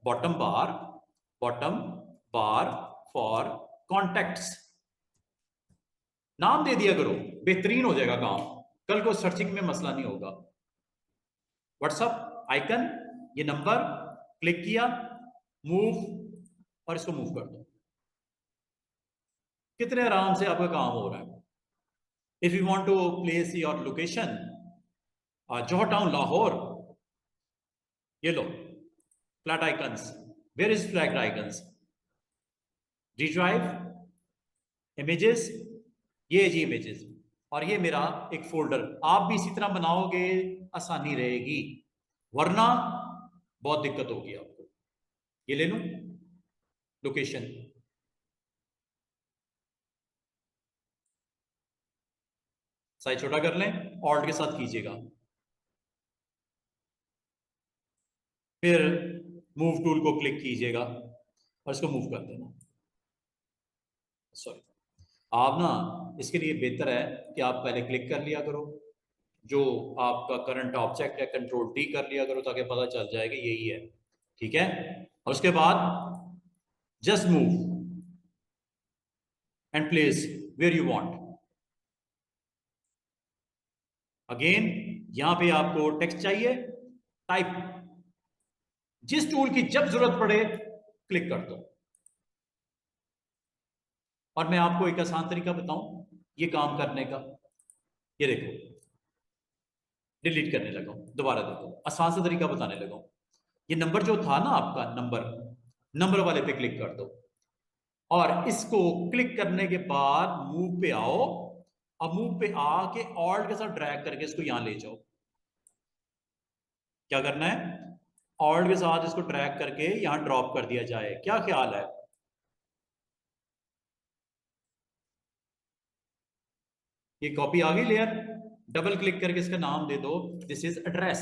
bottom bar, bottom bar for contacts. नाम दे दिया करो, बेहतरीन हो जाएगा काम, कल को सर्चिंग में मसला नहीं होगा। व्हाट्सअप आइकन, ये नंबर, क्लिक किया, मूव, और इसको मूव कर दो। कितने आराम से आपका काम हो रहा है। If you want to place your location, Johar town Lahore, ये लो flat icons, where is flat icons, D drive, images, ये जी इमेजेस, और ये मेरा एक फोल्डर। आप भी इसी तरह बनाओगे, आसानी रहेगी, वरना बहुत दिक्कत होगी आपको। ये ले लो लोकेशन, साइज छोटा कर लें, ऑल्ट के साथ कीजिएगा, फिर मूव टूल को क्लिक कीजिएगा और इसको मूव कर देना। सॉरी, आप ना इसके लिए बेहतर है कि आप पहले क्लिक कर लिया करो, जो आपका करंट ऑब्जेक्ट है कंट्रोल T कर लिया करो, ताकि पता चल जाएगा यही है, ठीक है। और उसके बाद just move, and place where you want. Again यहां पे आपको टेक्स्ट चाहिए, टाइप, जिस टूल की जब जरूरत पड़े क्लिक कर दो। और मैं आपको एक आसान तरीका बताऊं ये काम करने का। ये देखो, डिलीट करने लगा हूं, दोबारा देखो, आसान सा तरीका बताने लगा हूं। ये नंबर जो था ना आपका, नंबर वाले पे क्लिक कर दो, और इसको क्लिक करने के बाद मूव पे आओ, अब मूव पे आके ऑल्ट के साथ ड्रैग करके इसको यहां ले जाओ। क्या करना है? ऑल्ट के साथ इसको ड्रैग करके यहां ड्रॉप कर दिया जाए। क्या ख्याल है? ये कॉपी आ गई लेयर। डबल क्लिक करके इसका नाम दे दो, दिस इज एड्रेस।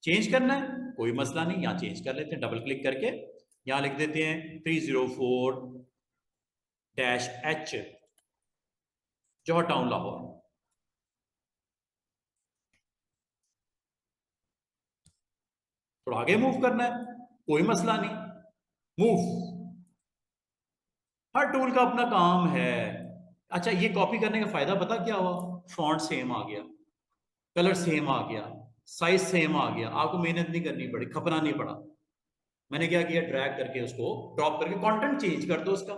चेंज करना है कोई मसला नहीं, यहां चेंज कर लेते हैं डबल क्लिक करके। यहां लिख देते हैं 304-H, जौहर टाउन लाहौर। थोड़ा आगे मूव करना है कोई मसला नहीं, मूव। हर टूल का अपना काम है। अच्छा, ये कॉपी करने का फायदा पता क्या हुआ? फॉन्ट सेम आ गया, कलर सेम आ गया, साइज सेम आ गया, आपको मेहनत नहीं करनी पड़ी, खपना नहीं पड़ा। मैंने क्या किया, ड्रैग करके उसको ड्रॉप करके कंटेंट चेंज कर दो, उसका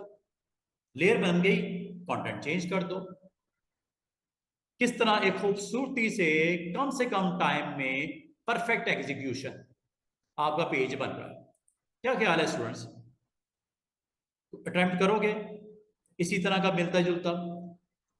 लेयर बन गई, कंटेंट चेंज कर दो। किस तरह एक खूबसूरती से कम टाइम में परफेक्ट एग्जीक्यूशन, आपका पेज बन रहा है। क्या ख्याल है स्टूडेंट्स? अटेम्प्ट करोगे? इसी तरह का मिलता जुलता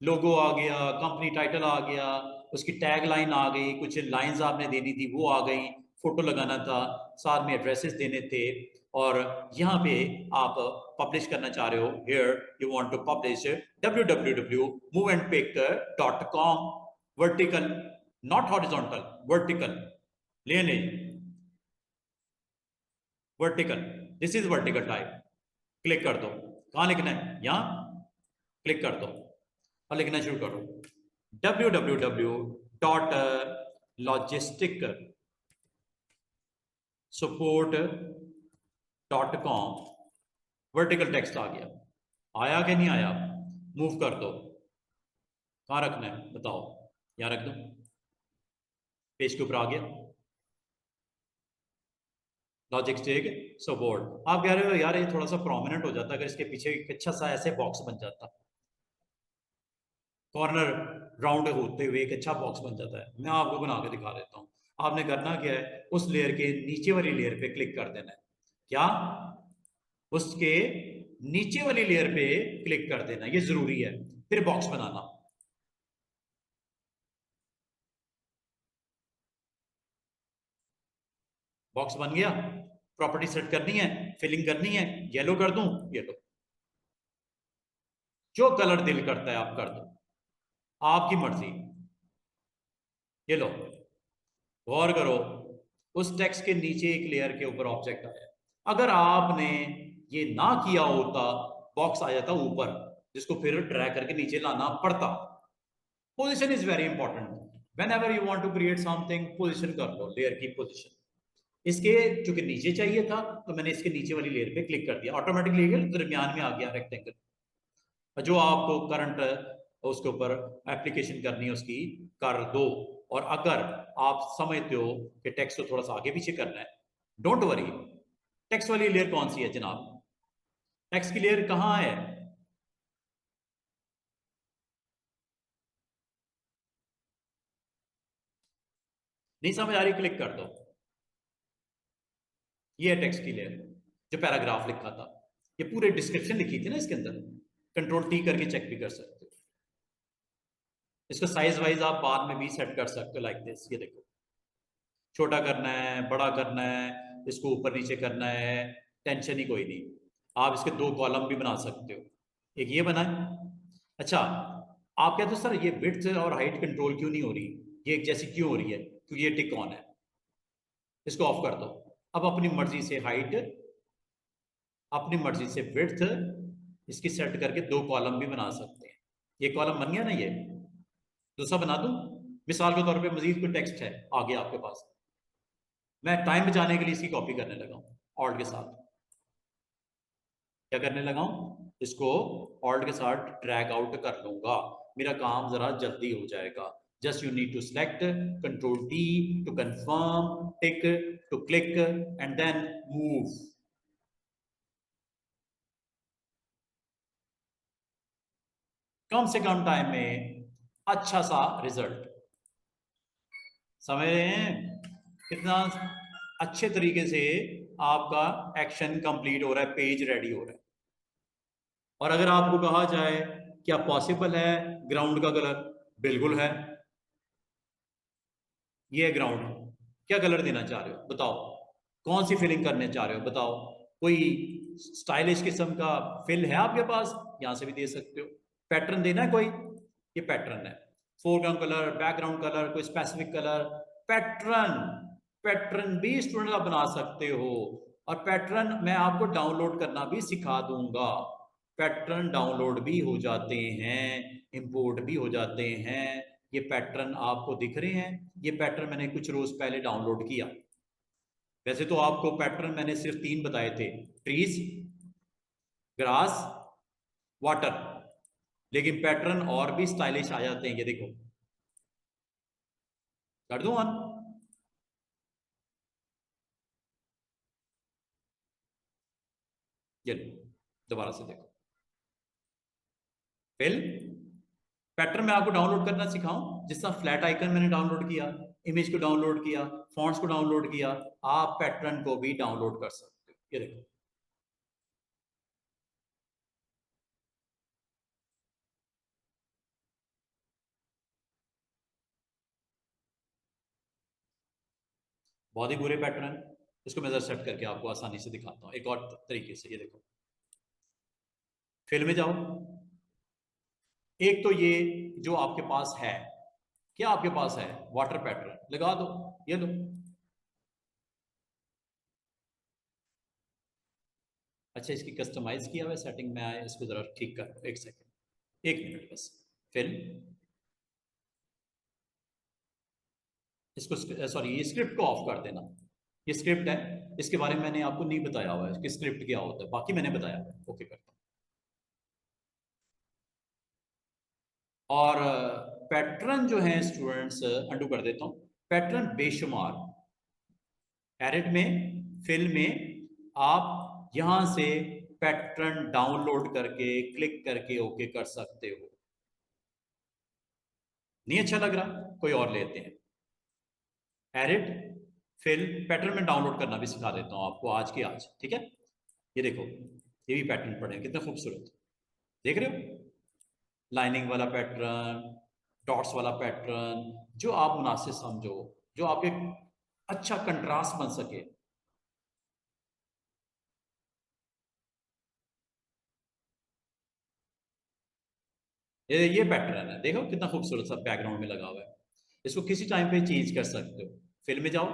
लोगो आ गया, कंपनी टाइटल आ गया, उसकी टैग लाइन आ गई, कुछ लाइंस आपने देनी थी वो आ गई, फोटो लगाना था, साथ में एड्रेसेस देने थे, और यहाँ पे आप पब्लिश करना चाह रहे हो, here you want to publish www.moveandpick.com, vertical, not horizontal, vertical, ले ले, vertical, this is vertical type. Click कर दो, कहां लिखना है? यहां क्लिक कर दो और लिखना शुरू करो, www.logisticsupport.com, वर्टिकल टेक्स्ट आ गया। आया कि नहीं आया? मूव कर दो, कहां रखना है बताओ? यहां रख दो, पेज के ऊपर आ गया, लॉजिस्टिक सपोर्ट। आप कह रहे हो यार ये थोड़ा सा प्रोमिनेंट हो जाता अगर इसके पीछे एक अच्छा सा ऐसे बॉक्स बन जाता, कॉर्नर राउंड होते हुए एक अच्छा बॉक्स बन जाता है। मैं आपको बना के दिखा देता हूँ। आपने करना क्या है, उस लेयर के नीचे वाली लेयर पे क्लिक कर देना है। क्या? उसके नीचे वाली लेयर पे क्लिक कर देना, ये जरूरी है, फिर बॉक्स बनाना। बॉक्स बन गया, प्रॉपर्टी सेट करनी है, फिलिंग करनी है, येलो कर दूं, येलो, जो कलर दिल करता है आप कर दो, आपकी मर्जी। ये लो, गौर करो, उस टेक्स्ट के नीचे एक लेयर के ऊपर ऑब्जेक्ट आया। अगर आपने ये ना किया होता, बॉक्स आ जाता ऊपर, जिसको फिर ड्रैग करके नीचे लाना पड़ता। Position is very important. Whenever you want to create something, position कर लो, लेयर की पोजिशन। इसके चूंकि नीचे चाहिए था तो मैंने इसके नीचे वाली लेयर पे क्लिक कर दिया, ऑटोमेटिकली दरमियान में आ गया रेक्टेंगल। जो आपको करंट उसके ऊपर एप्लीकेशन करनी है उसकी कर दो। और अगर आप समझते हो कि टेक्स्ट को थोड़ा सा आगे पीछे करना है, डोंट वरी। टेक्स्ट वाली लेयर कौन सी है जनाब? टेक्स्ट की लेयर कहां है? नहीं समझ आ रही? क्लिक कर दो, ये है टेक्स्ट की लेयर, जो पैराग्राफ लिखा था, ये पूरे डिस्क्रिप्शन लिखी थी ना इसके अंदर। कंट्रोल टी करके चेक भी कर सकते हो। इसको साइज वाइज आप बाद में भी सेट कर सकते हो, लाइक दिस। ये देखो, छोटा करना है, बड़ा करना है, इसको ऊपर नीचे करना है, टेंशन ही कोई नहीं। आप इसके दो कॉलम भी बना सकते हो, एक ये बना है। अच्छा, आप कहते हो सर ये विड्थ और हाइट कंट्रोल क्यों नहीं हो रही, ये एक जैसी क्यों हो रही है? क्योंकि ये टिक ऑन है। इसको ऑफ कर दो। अब अपनी मर्जी से हाइट, अपनी मर्जी से विड्थ इसकी सेट करके दो कॉलम भी बना सकते हैं। ये कॉलम बन गया ना, ये दूसरा बना दूं मिसाल के तौर पे, मजीद कोई टेक्स्ट है आगे आपके पास, मैं टाइम बचाने के लिए इसकी कॉपी करने लगा हूं ऑल्ट के साथ। क्या करने लगा हूं, इसको ऑल्ट के साथ ड्रैग आउट कर लूंगा, मेरा काम जरा जल्दी हो जाएगा। Just you need to select, control T to confirm, tick to click and then move. कम से कम टाइम में अच्छा सा रिजल्ट, समझ रहे हैं कितना अच्छे तरीके से आपका एक्शन कंप्लीट हो रहा है, पेज रेडी हो रहा है। और अगर आपको कहा जाए क्या पॉसिबल है ग्राउंड का कलर, बिल्कुल है, ये है ग्राउंड, क्या कलर देना चाह रहे हो बताओ, कौन सी फिलिंग करने चाह रहे हो बताओ, कोई स्टाइलिश किस्म का फिल है आपके पास, यहां से भी दे सकते हो। पैटर्न देना है कोई, ये पैटर्न है, फोरग्राउंड कलर, बैकग्राउंड कलर, कोई स्पेसिफिक कलर, पैटर्न, पैटर्न भी स्टूडेंट आप बना सकते हो। और पैटर्न मैं आपको डाउनलोड करना भी सिखा दूंगा, पैटर्न डाउनलोड भी हो जाते हैं, इंपोर्ट भी हो जाते हैं। ये पैटर्न आपको दिख रहे हैं, ये पैटर्न मैंने कुछ रोज पहले डाउनलोड किया। वैसे तो आपको पैटर्न मैंने सिर्फ 3 बताए थे, ट्रीज, ग्रास, वाटर, लेकिन पैटर्न और भी स्टाइलिश आ जाते हैं, ये देखो, कर दूं ऑन, ये दोबारा से देखो, फिल पैटर्न मैं आपको डाउनलोड करना सिखाऊं, जिस तरह फ्लैट आइकन मैंने डाउनलोड किया, इमेज को डाउनलोड किया, फॉन्ट्स को डाउनलोड किया, आप पैटर्न को भी डाउनलोड कर सकते हो, ये देखो। बहुत ही बुरे पैटर्न, इसको मैं जरा सेट करके आपको आसानी से दिखाता हूँ एक और तरीके से, ये देखो, फिल में जाओ, एक तो ये जो आपके पास है, क्या आपके पास है, वाटर पैटर्न लगा दो, ये लो, अच्छा इसकी कस्टमाइज किया हुआ सेटिंग में आए, इसको जरा ठीक कर लो, एक सेकंड, एक मिनट बस, फिर इसको सॉरी ये स्क्रिप्ट को ऑफ कर देना, ये स्क्रिप्ट है, इसके बारे में मैंने आपको नहीं बताया हुआ है कि स्क्रिप्ट क्या होता है, बाकी मैंने बताया हुआ है, ओके करता हूँ। और पैटर्न जो है स्टूडेंट्स, अंडू कर देता हूँ, पैटर्न बेशुमार, एडिट में, फिल में, आप यहां से पैटर्न डाउनलोड करके क्लिक करके ओके कर सकते हो। नहीं अच्छा लग रहा, कोई और लेते हैं, एडिट, फिल, पैटर्न में डाउनलोड करना भी सिखा देता हूं आपको आज के आज, ठीक है। ये देखो, ये भी पैटर्न पड़े हैं, कितना खूबसूरत, देख रहे हो, लाइनिंग वाला पैटर्न, डॉट्स वाला पैटर्न, जो आप मुनासिब समझो, जो आपके अच्छा कंट्रास्ट बन सके। ये पैटर्न है, देखो कितना खूबसूरत सा बैकग्राउंड में लगा हुआ है, इसको किसी टाइम पे चेंज कर सकते हो, फिल में जाओ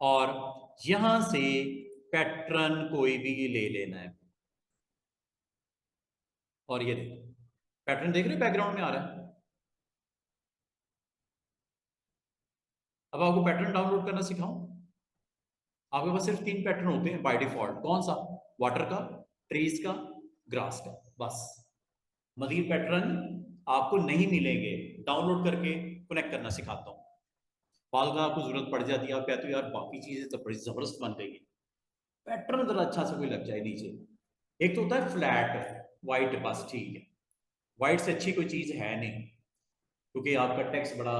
और यहां से पैटर्न कोई भी ले लेना है, और ये देखो पैटर्न देख रहे हो बैकग्राउंड में आ रहा है। अब आपको पैटर्न डाउनलोड करना सिखाऊं, आपके पास सिर्फ 3 पैटर्न होते हैं बाय डिफॉल्ट, कौन सा, वाटर का, ट्रीज का, ग्रास का, बस, मजीद पैटर्न आपको नहीं मिलेंगे, डाउनलोड करके कनेक्ट करना सिखाता हूँ। बाल का आपको जरूरत पड़ जाती है, आप कहते हो यार बाकी चीजें तो बड़ी जबरदस्त बन गई, पैटर्न जरा अच्छा सा कोई लग जाए नीचे। एक तो होता है फ्लैट वाइट, बस ठीक है, वाइट से अच्छी कोई चीज है नहीं, क्योंकि आपका टेक्स्ट बड़ा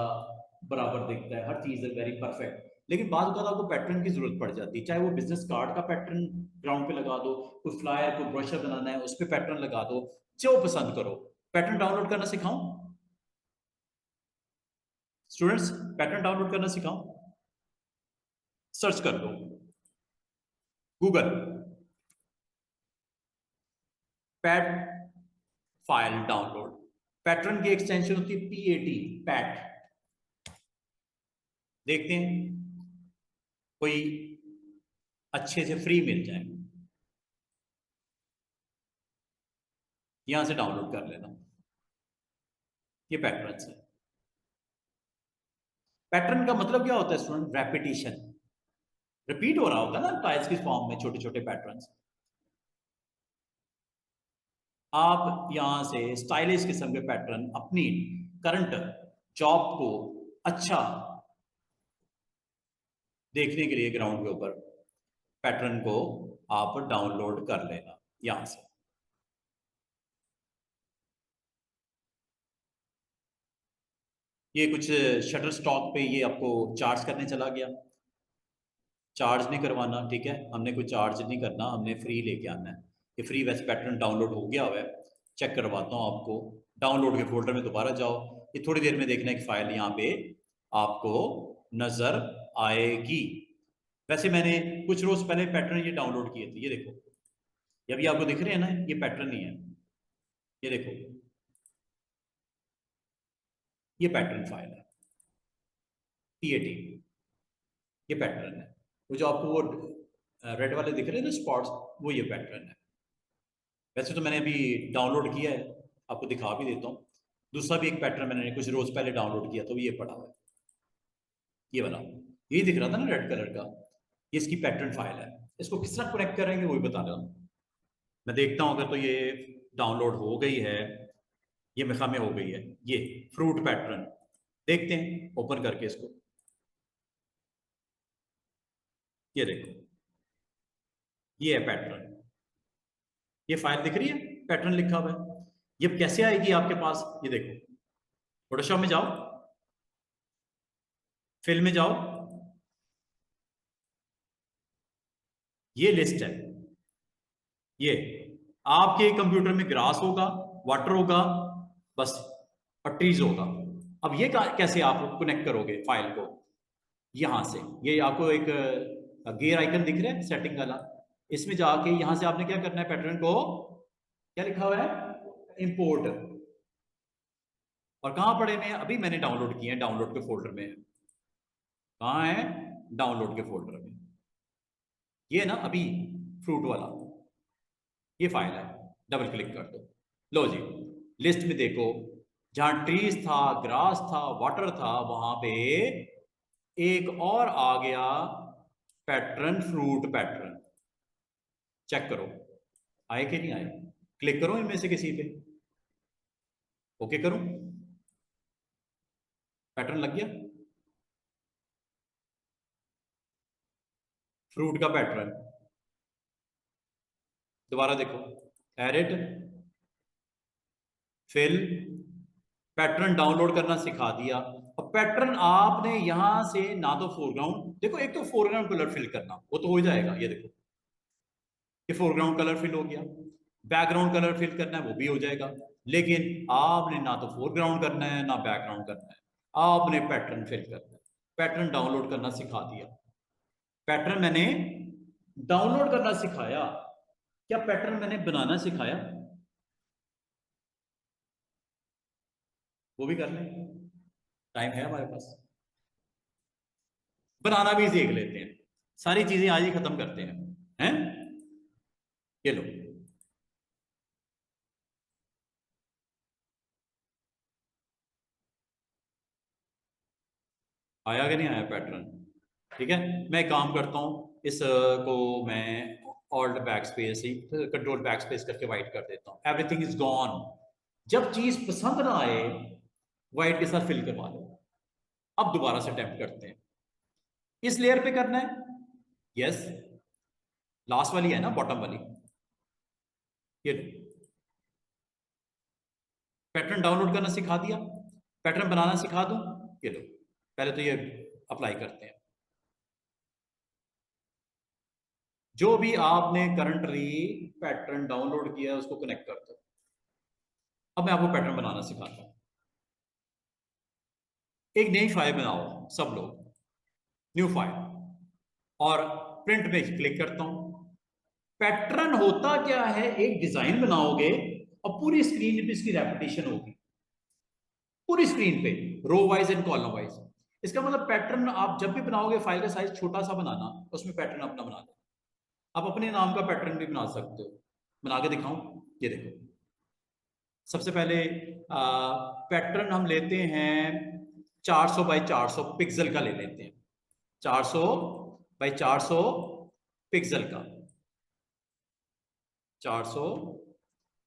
बराबर दिखता है, हर चीज है वेरी परफेक्ट। लेकिन बाद आपको पैटर्न की जरूरत पड़ जाती है, चाहे वो बिजनेस कार्ड का पैटर्न ग्राउंड पे लगा दो, कोई फ्लायर कोई ब्रोशर बनाना है उस पर पैटर्न लगा दो, जो पसंद करो। पैटर्न डाउनलोड करना सिखाऊं स्टूडेंट्स, पैटर्न डाउनलोड करना सिखाऊं, सर्च कर दो Google, PAT file download, pattern की एक्सटेंशन होती है PAT, पैट, देखते हैं कोई अच्छे से फ्री मिल जाए, यहां से डाउनलोड कर लेना, ये पैटर्न है। पैटर्न का मतलब क्या होता है स्टूडेंट, रेपिटेशन, रिपीट हो रहा होता है ना टाइल्स की फॉर्म में छोटे छोटे पैटर्न्स, आप यहाँ से स्टाइलिश किस्म के पैटर्न अपनी करंट जॉब को अच्छा देखने के लिए ग्राउंड के ऊपर पैटर्न को आप डाउनलोड कर लेना यहाँ से। ये कुछ शटर स्टॉक पे ये आपको चार्ज करने चला गया, चार्ज नहीं करवाना, ठीक है, हमने कोई चार्ज नहीं करना, हमने फ्री लेके आना है। ये फ्री वैसे पैटर्न डाउनलोड हो गया हुआ है, चेक करवाता हूँ आपको। डाउनलोड के फोल्डर में दोबारा जाओ, ये थोड़ी देर में देखना एक फाइल यहाँ पे आपको नजर आएगी। वैसे मैंने कुछ रोज पहले पैटर्न ये डाउनलोड किए थे, ये देखो, ये अभी आपको दिख रहे हैं ना, ये पैटर्न ही है, ये देखो, ये पैटर्न फाइल है, PAT, ये पैटर्न है। वो जो आपको वो रेड वाले दिख रहे हैं ना स्पॉट्स, वो ये पैटर्न है। वैसे तो मैंने अभी डाउनलोड किया है, आपको दिखा भी देता हूँ। दूसरा भी एक पैटर्न मैंने कुछ रोज पहले डाउनलोड किया, तो ये पड़ा हुआ है, ये वाला, यही दिख रहा था ना रेड कलर का, ये इसकी पैटर्न फाइल है। इसको किस तरह कनेक्ट करेंगे वही बता रहा हूँ। मैं देखता हूँ अगर तो ये डाउनलोड हो गई है, ये मेरे ख्याल में हो गई है, ये फ्रूट पैटर्न, देखते हैं ओपन करके इसको। ये देखो, ये है पैटर्न, ये फाइल दिख रही है, पैटर्न लिखा हुआ है। ये कैसे आएगी आपके पास, ये देखो, फोटोशॉप में जाओ, फिल में जाओ, ये लिस्ट है, ये आपके कंप्यूटर में ग्रास होगा, वाटर होगा, बस, और ट्रीज होगा। अब ये कैसे आप कनेक्ट करोगे फाइल को, यहां से ये आपको एक गियर आइकन दिख रहा है सेटिंग वाला, इसमें जाके यहां से आपने क्या करना है, पैटर्न को, क्या लिखा हुआ है, इंपोर्ट, और कहां पड़े हैं, अभी मैंने डाउनलोड किए हैं, डाउनलोड के फोल्डर में है। कहां है, डाउनलोड के फोल्डर में, ये ना अभी फ्रूट वाला, ये फाइल है, डबल क्लिक कर दो, लो जी, लिस्ट में देखो, जहां ट्रीज था, ग्रास था, वाटर था, वहां पे एक और आ गया पैटर्न, फ्रूट पैटर्न, चेक करो आए कि नहीं आए, क्लिक करो इनमें से किसी पे, ओके करूं, पैटर्न लग गया, फ्रूट का पैटर्न, दोबारा देखो, एडिट, फिल, पैटर्न डाउनलोड करना सिखा दिया। और पैटर्न आपने यहां से ना तो फोरग्राउंड देखो, एक तो फोरग्राउंड कलर फिल करना, वो तो हो जाएगा, ये देखो, ये फोरग्राउंड कलर फिल हो गया, बैकग्राउंड कलर फिल करना है वो भी हो जाएगा, लेकिन आपने ना तो फोरग्राउंड करना है ना बैकग्राउंड करना है, आपने पैटर्न फिल करना है। पैटर्न डाउनलोड करना सिखा दिया, पैटर्न मैंने डाउनलोड करना सिखाया, क्या पैटर्न मैंने बनाना सिखाया, वो भी कर लें, टाइम है हमारे पास, बनाना भी सीख लेते हैं, सारी चीजें आज ही खत्म करते हैं, ये लो, आया कि नहीं आया पैटर्न, ठीक है। मैं काम करता हूँ इस को मैं ऑल्ट बैक स्पेस ही कंट्रोल बैक स्पेस करके वाइट कर देता हूँ, एवरीथिंग इज गॉन। जब चीज पसंद ना आए, वाइट के साथ फिल करवा लो। अब दोबारा से अटेम्प्ट करते हैं, इस लेयर पे करना है, यस, लास्ट वाली है ना, बॉटम वाली, ये लो, पैटर्न डाउनलोड करना सिखा दिया, पैटर्न बनाना सिखा दूं, ये लो, पहले तो ये अप्लाई करते हैं, जो भी आपने करंटली पैटर्न डाउनलोड किया है उसको कनेक्ट कर दो। अब मैं आपको पैटर्न बनाना सिखाता हूं, एक नई फाइल बनाओ सब लोग, न्यू फाइल, और प्रिंट पे क्लिक करता हूं। पैटर्न होता क्या है, एक डिजाइन बनाओगे और पूरी स्क्रीन पे इसकी रेपिटेशन होगी, पूरी स्क्रीन पे, row wise and column wise. इसका मतलब पैटर्न आप जब भी बनाओगे, फाइल का साइज छोटा सा बनाना, उसमें पैटर्न अपना बना दो। आप अपने नाम का पैटर्न भी बना सकते हो, बना के दिखाऊं, ये देखो, सबसे पहले पैटर्न हम लेते हैं 400 बाई 400 पिक्सल का ले लेते हैं, 400 बाई 400 पिक्सल का, 400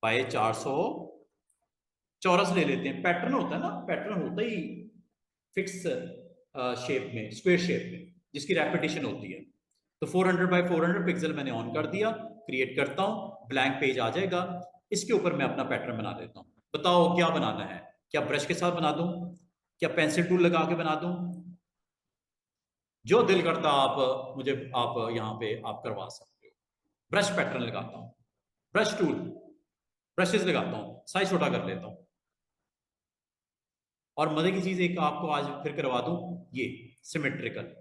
बाय 400 चौरस ले लेते हैं। पैटर्न होता है ना, पैटर्न होता ही फिक्स शेप में, स्क्वायर शेप में, जिसकी रेपिटेशन होती है। तो 400 बाय 400 पिक्सल मैंने ऑन कर दिया, क्रिएट करता हूं, ब्लैंक पेज आ जाएगा। इसके ऊपर मैं अपना पैटर्न बना देता हूं। बताओ क्या बनाना है? क्या ब्रश के साथ बना दूं, क्या पेंसिल टूल लगा के बना दूं? जो दिल करता आप मुझे आप यहाँ पे आप करवा सकते हो। ब्रश पैटर्न लगाता हूं, ब्रश टूल, ब्रशेस लगाता हूं, साइज छोटा कर लेता हूं। और मजे की चीज एक आपको आज फिर करवा दूं, ये सिमेट्रिकल।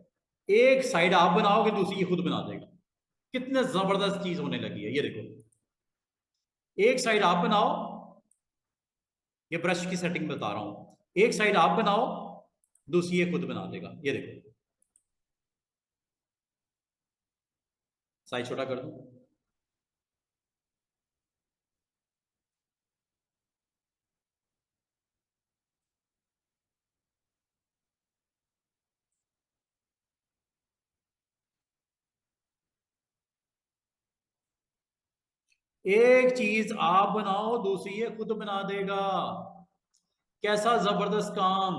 एक साइड आप बनाओगे, दूसरी ये खुद बना देगा। कितने जबरदस्त चीज होने लगी है, ये देखो। एक साइड आप बनाओ, ये ब्रश की सेटिंग बता रहा हूं। एक साइड आप बनाओ, दूसरी ये खुद बना देगा। ये देखो, साइज छोटा कर दूं। एक चीज आप बनाओ, दूसरी ये खुद बना देगा। कैसा जबरदस्त काम,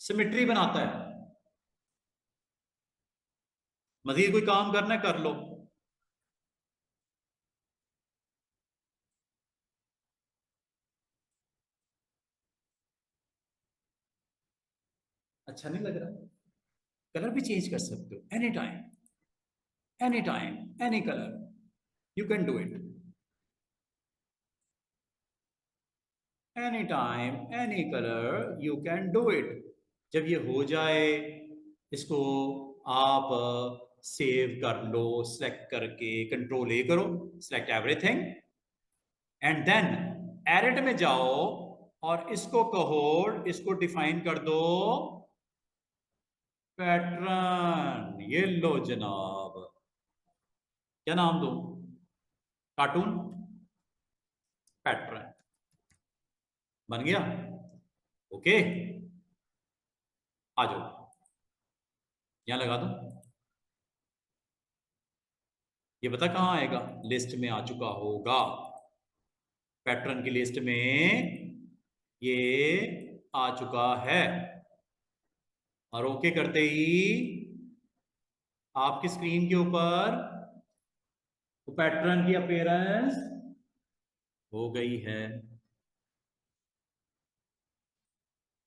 सिमेट्री बनाता है। मजीद कोई काम करना है कर लो। अच्छा नहीं लग रहा? कलर भी चेंज कर सकते हो any time, any time, any colour, you can do it any time, any colour, you can do it. जब ये हो जाए, इसको आप सेव कर लो, सेलेक्ट करके कंट्रोल ए करो, select everything, and then edit में जाओ और इसको कहो, इसको डिफाइन कर दो पैटर्न। ये लो जनाब, क्या नाम दो? कार्टून पैटर्न बन गया। ओके, आ जाओ, यहां लगा दो। ये बता कहां आएगा? लिस्ट में आ चुका होगा, पैटर्न की लिस्ट में ये आ चुका है। और ओके करते ही आपकी स्क्रीन के ऊपर पैटर्न की अपीयरेंस हो गई है।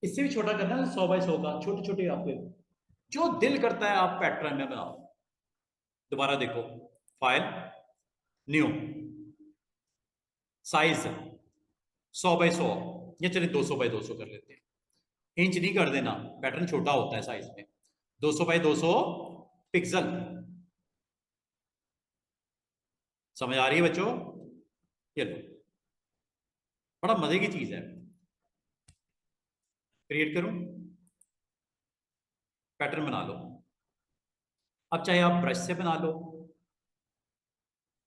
इससे भी छोटा करना है, 100 बाय 100 का, छोटे छोटे आपके जो दिल करता है आप पैटर्न में बनाओ। दोबारा देखो, फाइल, न्यू, साइज 100 बाय 100, या चलिए 200 बाय 200 कर लेते हैं। इंच नहीं कर देना, पैटर्न छोटा होता है साइज में। 200 बाय 200 पिक्सल। समझ आ रही है बच्चों? ये लो, बड़ा मजे की चीज है। क्रिएट करूं, पैटर्न बना लो। अब चाहे आप ब्रश से बना लो,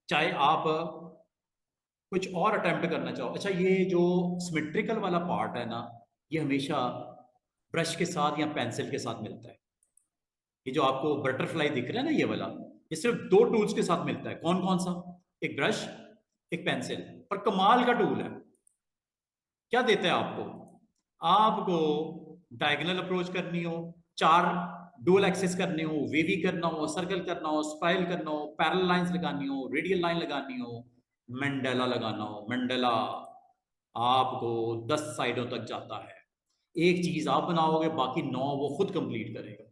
चाहे आप कुछ और अटेम्प्ट करना चाहो। अच्छा, ये जो सिमेट्रिकल वाला पार्ट है ना, ये हमेशा ब्रश के साथ या पेंसिल के साथ मिलता है। ये जो आपको बटरफ्लाई दिख रहा है ना, ये वाला, ये सिर्फ दो टूल्स के साथ मिलता है। कौन कौन सा? एक ब्रश, एक पेंसिल। और कमाल का टूल है। क्या देता है आपको? आपको डायगोनल अप्रोच करनी हो, चार डुअल एक्सेस करने हो, वेवी करना हो, सर्कल करना हो, स्पाइरल करना हो, पैरेलल लाइंस लगानी हो, रेडियल लाइन लगानी हो, मंडेला लगाना हो। मंडेला आपको 10 साइडों तक जाता है। एक चीज आप बनाओगे, बाकी 9 वो खुद कंप्लीट करेगा।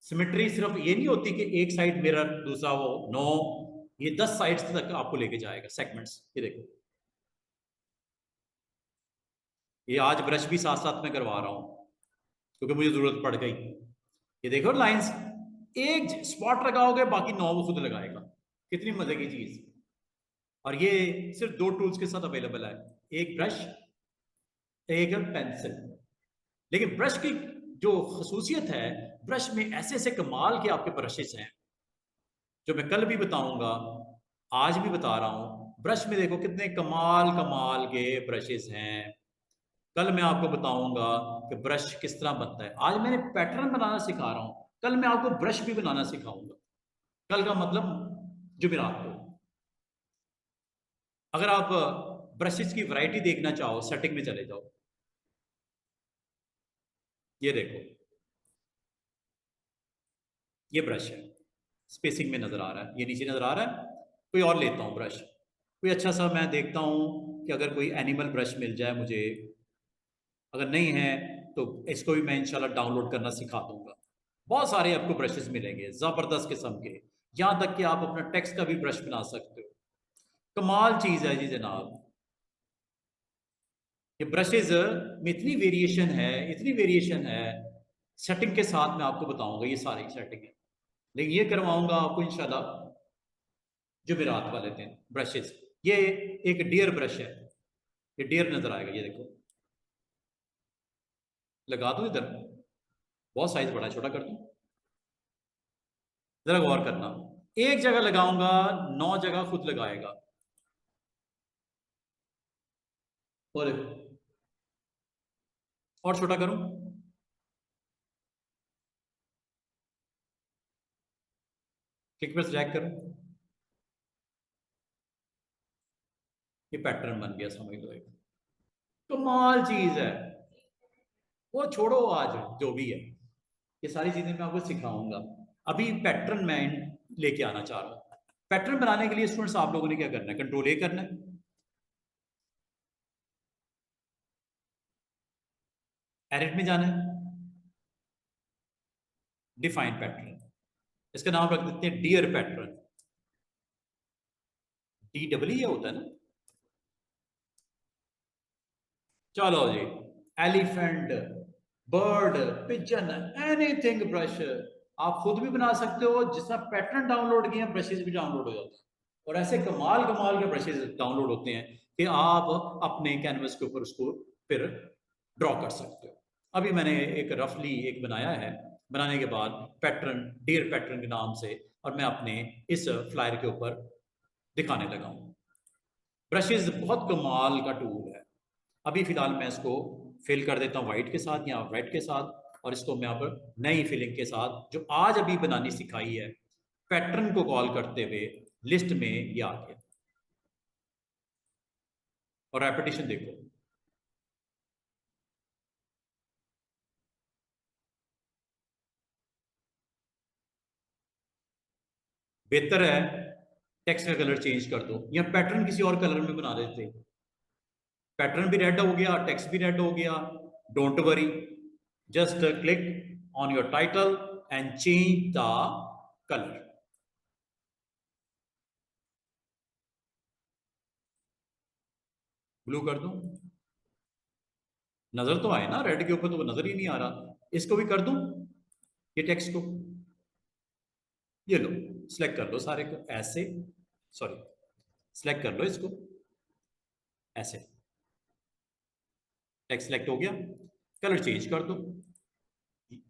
सिमेट्री सिर्फ ये नहीं होती कि एक साइड मिरर, दूसरा वो, नो, ये 10 साइड्स तक आपको लेके जाएगा, सेगमेंट्स। ये देखो, ये आज ब्रश भी साथ साथ में करवा रहा हूं क्योंकि मुझे जरूरत पड़ गई। ये देखो लाइंस, एक स्पॉट लगाओगे, बाकी 9 वो खुद लगाएगा। कितनी मजे की चीज। और ये सिर्फ दो टूल्स के साथ अवेलेबल है, एक ब्रश, एक पेंसिल। लेकिन ब्रश की जो खसूसियत है, ब्रश में ऐसे ऐसे कमाल के आपके ब्रशेस हैं जो मैं कल भी बताऊंगा, आज भी बता रहा हूं। ब्रश में देखो कितने कमाल कमाल के ब्रशेस हैं। कल मैं आपको बताऊंगा कि ब्रश किस तरह बनता है। आज मैंने पैटर्न बनाना सिखा रहा हूं, कल मैं आपको ब्रश भी बनाना सिखाऊंगा। कल का मतलब जुमेरात को। अगर आप ब्रशेस की वैरायटी देखना चाहो, सेटिंग में चले जाओ, ये देखो, ये ब्रश है, स्पेसिंग में नजर आ रहा है, ये नीचे नजर आ रहा है। कोई और लेता हूँ ब्रश, कोई अच्छा सा मैं देखता हूँ कि अगर कोई एनिमल ब्रश मिल जाए मुझे, अगर नहीं है तो इसको भी मैं इंशाल्लाह डाउनलोड करना सिखा दूंगा। बहुत सारे आपको ब्रशेस मिलेंगे जबरदस्त किस्म के, यहां तक कि आप अपना टेक्स्ट का भी ब्रश बना सकते हो। कमाल चीज है जी जनाब। ये ब्रशेज में इतनी वेरिएशन है, इतनी वेरिएशन है। सेटिंग के साथ मैं आपको बताऊंगा ये सारी सेटिंग है, लेकिन ये करवाऊंगा आपको इंशाल्लाह जुमेरात वाले दिन। ब्रशेज, ये एक डियर ब्रश है, ये डियर नजर आएगा, ये देखो, लगा दूं इधर, बहुत साइज बड़ा है, छोटा कर दूं, जरा गौर करना। एक जगह लगाऊंगा, 9 जगह खुद लगाएगा। और छोटा करूं, क्लिक पर ड्रैग करूं, ये पैटर्न बन गया, समझ लो एक कमाल चीज है। वो छोड़ो, आज जो भी है ये सारी चीजें मैं आपको सिखाऊंगा। अभी पैटर्न मैं लेके आना चाह रहा हूं। पैटर्न बनाने के लिए स्टूडेंट्स आप लोगों ने क्या करना है, कंट्रोल ए करना है, एडिट में जाना है, डिफाइन पैटर्न, इसका नाम रख देते हैं डियर पैटर्न। डी डब्ल्यू होता है ना। चलो जी, elephant, bird, pigeon, anything brush आप खुद भी बना सकते हो। जिसका पैटर्न डाउनलोड किए ब्रशेज भी डाउनलोड हो जाते हैं, और ऐसे कमाल कमाल के ब्रशेज डाउनलोड होते हैं कि आप अपने कैनवस के ऊपर उसको फिर ड्रॉ कर सकते हो। अभी मैंने एक रफली एक बनाया है, बनाने के बाद पैटर्न डियर पैटर्न के नाम से, और मैं अपने इस फ्लायर के ऊपर दिखाने लगा हूं। ब्रशेज बहुत कमाल का टूल है। अभी फिलहाल मैं इसको फिल कर देता हूँ वाइट के साथ या रेड के साथ, और इसको मैं अब नई फिलिंग के साथ जो आज अभी बनानी सिखाई है, पैटर्न को कॉल करते हुए लिस्ट में ये आ गया। और रेपिटेशन देखो, बेहतर है टेक्स्ट का कलर चेंज कर दो या पैटर्न किसी और कलर में बना देते, पैटर्न भी रेड हो गया, टेक्स्ट भी रेड हो गया। Don't worry, just click on your title and change the colour. Blue कर दूं, नजर तो आए ना, रेड के ऊपर तो नजर ही नहीं आ रहा। इसको भी कर दूं, ये टेक्स्ट को, ये लो, सिलेक्ट कर लो सारे को ऐसे, सॉरी, सिलेक्ट कर लो इसको ऐसे, टेक्स्ट सिलेक्ट हो गया। कलर चेंज कर दो,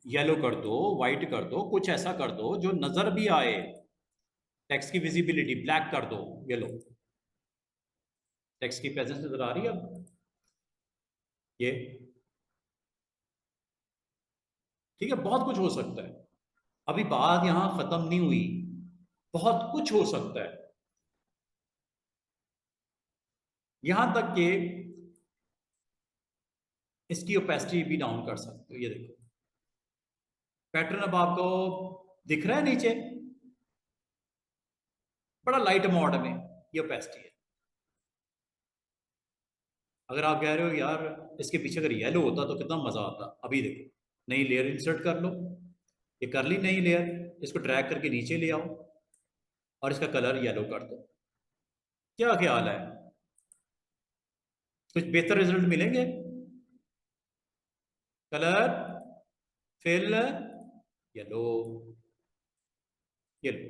येलो कर दो, व्हाइट कर दो, कुछ ऐसा कर दो जो नजर भी आए। टेक्स्ट की विजिबिलिटी ब्लैक कर दो, ये लो, टेक्स्ट की प्रेजेंस नजर आ रही है अब, ये ठीक है। बहुत कुछ हो सकता है, अभी बात यहां खत्म नहीं हुई, बहुत कुछ हो सकता है। यहां तक कि इसकी ओपेसिटी भी डाउन कर सकते हो, ये देखो, पैटर्न अब आपको दिख रहा है नीचे, बड़ा लाइट मोड में ये ओपेसिटी है। अगर आप कह रहे हो यार इसके पीछे अगर येलो होता तो कितना मजा आता, अभी देखो, नई लेयर इंसर्ट कर लो, ये कर ली नई लेयर, इसको ड्रैग करके नीचे ले आओ और इसका कलर येलो कर दो। क्या ख्याल है, कुछ बेहतर रिजल्ट मिलेंगे? कलर फिल येलो, येलो,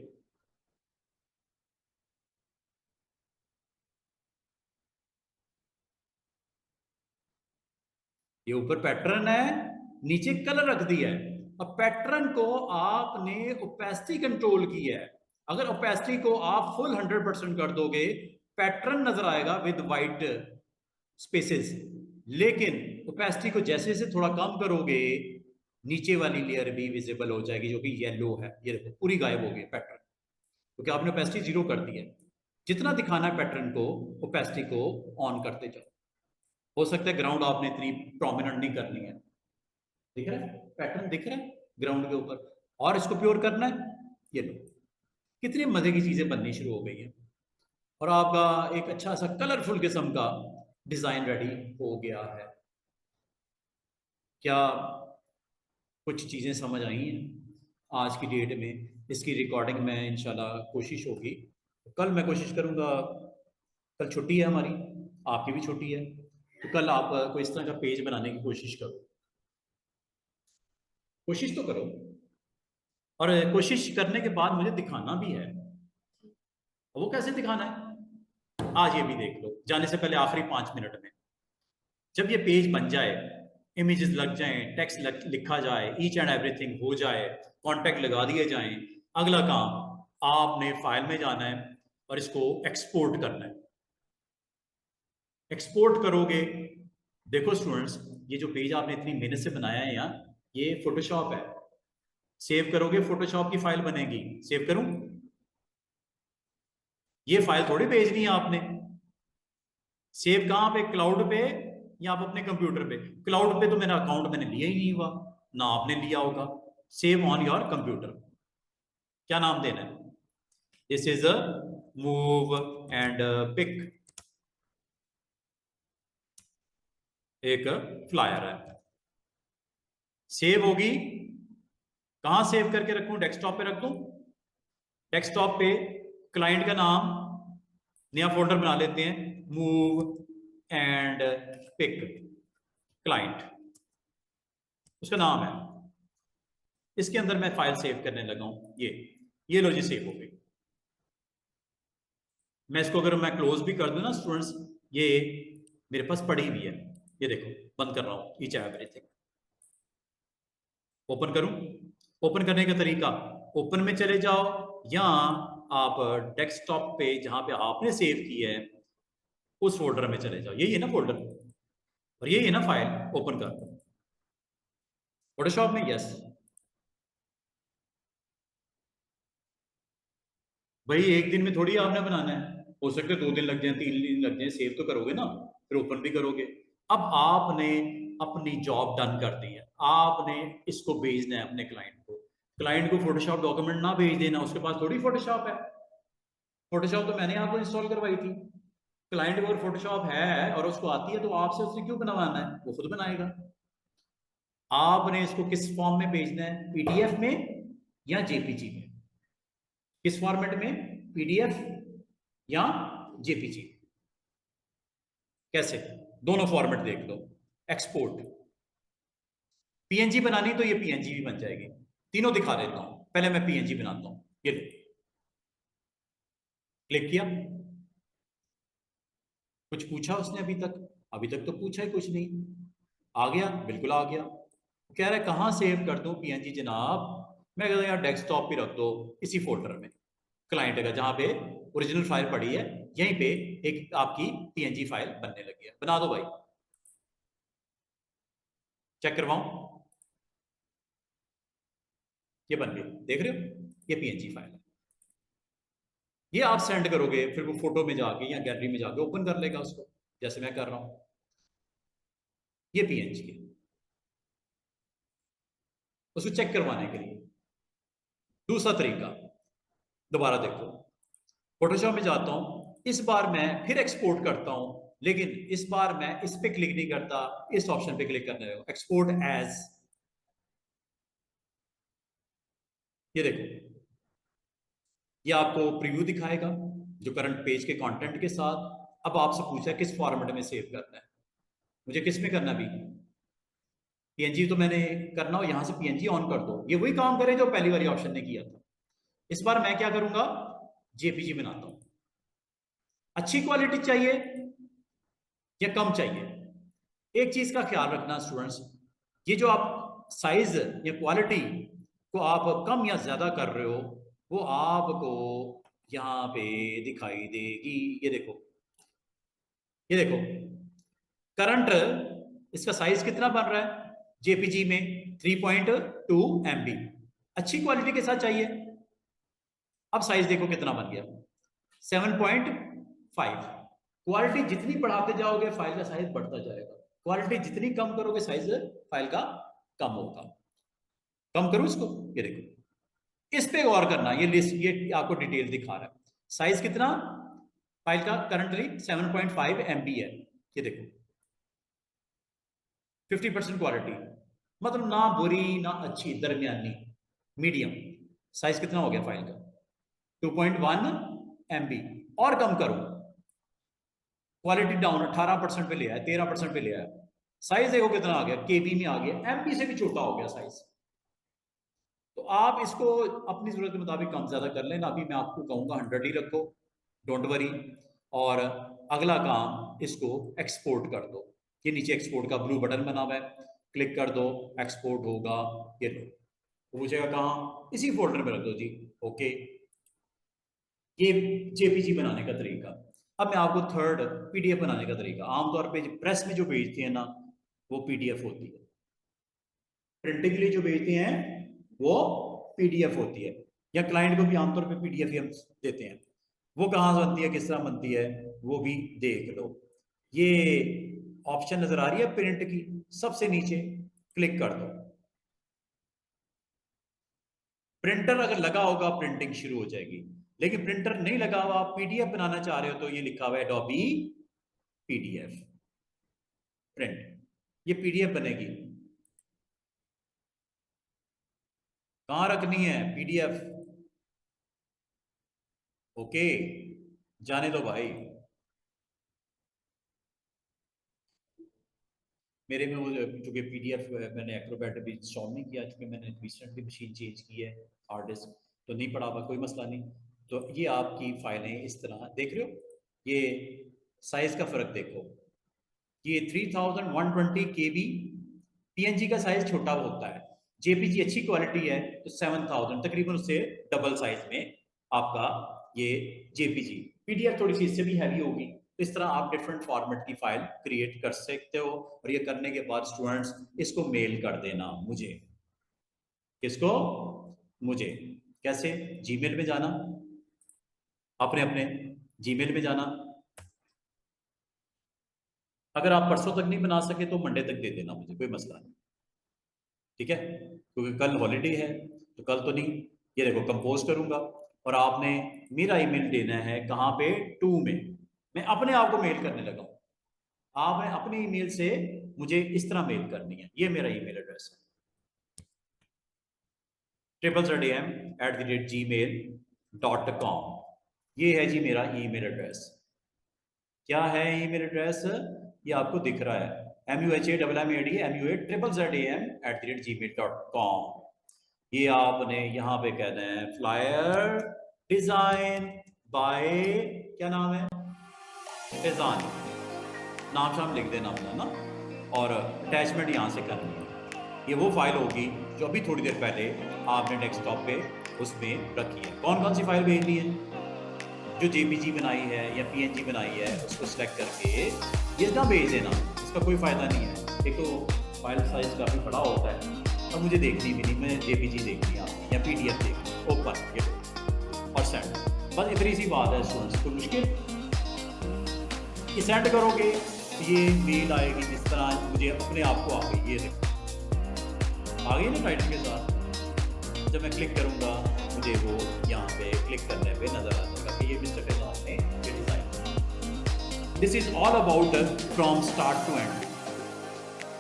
ये ऊपर पैटर्न है, नीचे कलर रख दिया है। अब पैटर्न को आपने ओपेसिटी कंट्रोल की है। अगर ओपेसिटी को आप फुल 100% कर दोगे, पैटर्न नजर आएगा विद वाइट स्पेसेस, लेकिन ओपेसिटी को जैसे जैसे थोड़ा कम करोगे, नीचे वाली लेयर भी विजिबल हो जाएगी जो कि येलो है, ये देखो पूरी गायब हो गई पैटर्न। क्योंकि आपने ओपेसिटी 0 कर दी है। जितना दिखाना है पैटर्न को, ओपेसिटी को ऑन करते जाओ। हो सकता है ग्राउंड आपने इतनी प्रोमिनेंट नहीं करनी है। दिख रहा है पैटर्न, दिख रहा है ग्राउंड के ऊपर, और इसको प्योर करना है। ये लो, कितनी मजे की चीजें बननी शुरू हो गई हैं, और आपका एक अच्छा सा कलरफुल किस्म का डिजाइन रेडी हो गया है। क्या कुछ चीजें समझ आई हैं आज की डेट में? इसकी रिकॉर्डिंग में इंशाल्लाह कोशिश होगी, कल मैं कोशिश करूंगा। कल छुट्टी है हमारी, आपकी भी छुट्टी है, तो कल आप कोई इस तरह का पेज बनाने की कोशिश करो। कोशिश तो करो, और कोशिश करने के बाद मुझे दिखाना भी है। वो कैसे दिखाना है, आज ये भी देख लो जाने से पहले आखिरी 5 मिनट में। जब ये पेज बन जाए, इमेजेस लग जाएं, टेक्स्ट लिखा जाए, ईच एंड एवरीथिंग हो जाए, कॉन्टेक्ट लगा दिए जाएं, अगला काम आपने फाइल में जाना है और इसको एक्सपोर्ट करना है। एक्सपोर्ट करोगे, देखो स्टूडेंट्स, ये जो पेज आपने इतनी मेहनत से बनाया है यहाँ, ये फोटोशॉप है। सेव करोगे, फोटोशॉप की फाइल बनेगी। सेव करूं? ये फाइल थोड़ी भेजनी है आपने। सेव कहां पे? क्लाउड पे, या आप अपने कंप्यूटर पे? क्लाउड पे तो मेरा अकाउंट मैंने लिया ही नहीं हुआ, ना आपने लिया होगा। Save on your computer. क्या नाम देना है? This is a move and pick, एक फ्लायर है। सेव होगी, कहां सेव करके रखूं? डेस्कटॉप पे रख दूं? डेस्कटॉप पे क्लाइंट का नाम, नया फोल्डर बना लेते हैं, मूव एंड पिक क्लाइंट, उसका नाम है। इसके अंदर मैं फाइल सेव करने लगा हूं। ये लो जी, सेव हो गई। मैं इसको अगर मैं क्लोज भी कर दूं ना स्टूडेंट्स, ये मेरे पास पड़ी हुई है। ये देखो, बंद कर रहा हूं ईच एवरीथिंग। ओपन करूं? ओपन करने का तरीका, ओपन में चले जाओ, या आप डेस्कटॉप पे जहां पे आपने सेव किया है उस फोल्डर में चले जाओ। यही है ना फोल्डर, और यही है ना फाइल। ओपन कर दो फोटोशॉप में। यस भाई, एक दिन में थोड़ी आपने बनाना है, हो सकता है 2 दिन लग जाए, 3 दिन लग जाए। सेव तो करोगे ना, फिर ओपन भी करोगे। अब आपने अपनी जॉब डन कर दी है, आपने इसको भेजना है अपने क्लाइंट को। क्लाइंट को फोटोशॉप डॉक्यूमेंट ना भेज देना, उसके पास थोड़ी फोटोशॉप है। फोटोशॉप तो मैंने आपको इंस्टॉल करवाई थी। क्लाइंट को अगर फोटोशॉप है और उसको आती है, तो आपसे उसने क्यों बनवाना है? वो खुद बनाएगा। आपने इसको किस फॉर्म में भेजना है? पीडीएफ में या जेपीजी में? किस फॉर्मेट में? पीडीएफ या जेपीजी? कैसे? दोनों फॉर्मेट देख लो। एक्सपोर्ट, पीएनजी बनानी तो ये पीएनजी भी बन जाएगी। तीनों दिखा देता हूं, पहले मैं पीएनजी बनाता हूं। ये लो, क्लिक किया, कुछ पूछा उसने अभी तक? अभी तक तो पूछा ही कुछ नहीं। आ गया, बिल्कुल आ गया। कह रहा है कहां सेव कर दूं पीएनजी जनाब? मैं कहता हूं यार डेस्कटॉप पे रख दो, इसी फोल्डर में, क्लाइंट का जहां पे ओरिजिनल फाइल पड़ी है, यहीं पे एक आपकी पीएनजी फाइल बनने लगी है। बना दो भाई, चेक करवाऊं? ये बन गई, देख रहे हो? ये पीएनजी फाइल है। ये आप सेंड करोगे, फिर वो फोटो में जाके या गैलरी में जाके ओपन कर लेगा उसको, जैसे मैं कर रहा हूं। ये पीएनजी है, उसको चेक करवाने के लिए। दूसरा तरीका, दोबारा देखो, फोटोशॉप में जाता हूं, इस बार मैं फिर एक्सपोर्ट करता हूं, लेकिन इस बार मैं इस पे क्लिक नहीं करता, इस ऑप्शन पे क्लिक करने लगा, एक्सपोर्ट एज। ये देखो, ये आपको प्रीव्यू दिखाएगा जो करंट पेज के कंटेंट के साथ। अब आपसे पूछा है किस फॉर्मेट में सेव करना है, मुझे किस में करना भी? पीएनजी तो मैंने करना हो, यहां से पीएनजी ऑन कर दो, ये वही काम करे जो पहली वाली ऑप्शन ने किया था। इस बार मैं क्या करूंगा? जेपीजी बनाता हूं। अच्छी क्वालिटी चाहिए या कम चाहिए? एक चीज का ख्याल रखना स्टूडेंट्स, ये जो आप साइज या क्वालिटी को आप कम या ज्यादा कर रहे हो, वो आपको यहां पे दिखाई देगी। ये देखो, ये देखो, करंट इसका साइज कितना बन रहा है जेपीजी में? 3.2 MB। अच्छी क्वालिटी के साथ चाहिए, अब साइज देखो कितना बन गया, 7.5। क्वालिटी जितनी बढ़ाते जाओगे फाइल का साइज बढ़ता जाएगा, क्वालिटी जितनी कम करोगे साइज फाइल का कम होगा। कम करूं इसको, ये देखो, इस पे गौर करना, ये लिस्ट ये आपको डिटेल दिखा रहा है। साइज कितना फाइल का करंटली 7.5 MB है, ये देखो 50% क्वालिटी, मतलब ना बुरी ना अच्छी, दरमियानी, मीडियम। साइज कितना हो गया फाइल का 2.1 MB। और कम करो, क्वालिटी डाउन 18% पे ले आया, 13% पे ले आया, साइज देखो कितना आ गया, केबी में आ गया, MB से भी छोटा हो गया साइज। तो आप इसको अपनी जरूरत के मुताबिक कम ज्यादा कर लेना। अभी मैं आपको कहूंगा 100 ही रखो, डोंट वरी। और अगला काम, इसको एक्सपोर्ट कर दो। ये नीचे एक्सपोर्ट का ब्लू बटन बना हुआ है, क्लिक कर दो, एक्सपोर्ट होगा, ये लो, पूछेगा कहाँ, इसी फोल्डर में रख दो जी, ओके। ये जेपीजी बनाने का तरीका। अब मैं आपको थर्ड पीडीएफ बनाने का तरीका। आमतौर पे प्रेस में जो भेजते हैं ना, वो पीडीएफ होती है, प्रिंटिंग के लिए जो भेजते हैं वो पीडीएफ होती है, या क्लाइंट को भी आमतौर पे पीडीएफ ही हम देते हैं। वो कहाँ से बनती है, किस तरह बनती है, वो भी देख लो। ये ऑप्शन नजर आ रही है प्रिंट की, सबसे नीचे क्लिक कर दो। प्रिंटर अगर लगा होगा प्रिंटिंग शुरू हो जाएगी, लेकिन प्रिंटर नहीं लगा हुआ, आप पीडीएफ बनाना चाह रहे हो, तो ये लिखा हुआ है एडोबी पीडीएफ प्रिंट, ये पीडीएफ बनेगी। कहां रखनी है पीडीएफ, ओके, जाने दो भाई। मेरे में वो चूंकि पीडीएफ मैंने एक्रोबैट अभी इंस्टॉल नहीं किया, चूंकि मैंने रिसेंटली मशीन चेंज की है, हार्ड डिस्क, तो नहीं पड़ा हुआ, कोई मसला नहीं। तो ये आपकी फाइलें इस तरह देख रहे हो, ये साइज का फर्क देखो, ये 3120 KB, पीएनजी का साइज छोटा होता है, जेपीजी अच्छी क्वालिटी है तो 7000, तकरीबन उससे डबल साइज में आपका ये जेपीजी। पीडीएफ थोड़ी सी इससे भी हैवी होगी, तो इस तरह आप डिफरेंट फॉर्मेट की फाइल क्रिएट कर सकते हो। और ये करने के बाद स्टूडेंट्स इसको मेल कर देना मुझे, किसको, मुझे। कैसे, जीमेल में जाना, अपने अपने जीमेल में जाना, अगर आप परसों तक नहीं बना सके तो मंडे तक दे देना मुझे, कोई मसला नहीं, ठीक है, क्योंकि कल हॉलीडे है तो कल तो नहीं। ये देखो कंपोज करूंगा, और आपने मेरा ईमेल देना है कहाँ पे, टू में। मैं अपने आप को मेल करने लगा हूं, आपने अपनी ईमेल से मुझे इस तरह मेल करनी है। ये मेरा ईमेल एड्रेस है, ZDM@gmail.com। ये है जी मेरा ईमेल एड्रेस। क्या है ईमेल एड्रेस, ये आपको दिख रहा है, MUHAMMAD@gmail.com। ये आपने यहाँ पे कहना है फ्लायर डिजाइन बाय, क्या नाम है, फैजान, नाम शाम लिख देना अपना ना, और अटैचमेंट यहाँ से करनी है। ये वो फाइल होगी जो अभी थोड़ी देर पहले आपने डेस्कटॉप पे उसमें रखी है। कौन कौन सी फाइल भेजनी है, जो जेपीजी बनाई है या पीएनजी बनाई है उसको सिलेक्ट करके ये ना भेज देना, इसका कोई फ़ायदा नहीं है। एक तो फाइल साइज काफ़ी बड़ा होता है और मुझे देखनी भी नहीं, मैं जेपीजी देखनी है या पीडीएफ देखनी, ओपन ये और सेंड, बस इतनी सी बात है स्टूडेंट्स। कोई मुश्किल, ये सेंड करोगे तो ये मेल आएगी जिस तरह मुझे अपने आप को आ गई, ये देखो आ गई ना टाइटल के साथ। जब मैं क्लिक करूँगा मुझे वो यहाँ पे क्लिक करने पे नजर आ जाएगा कि ये मिस्टर फैजान ने ये design. This is all about from start to end,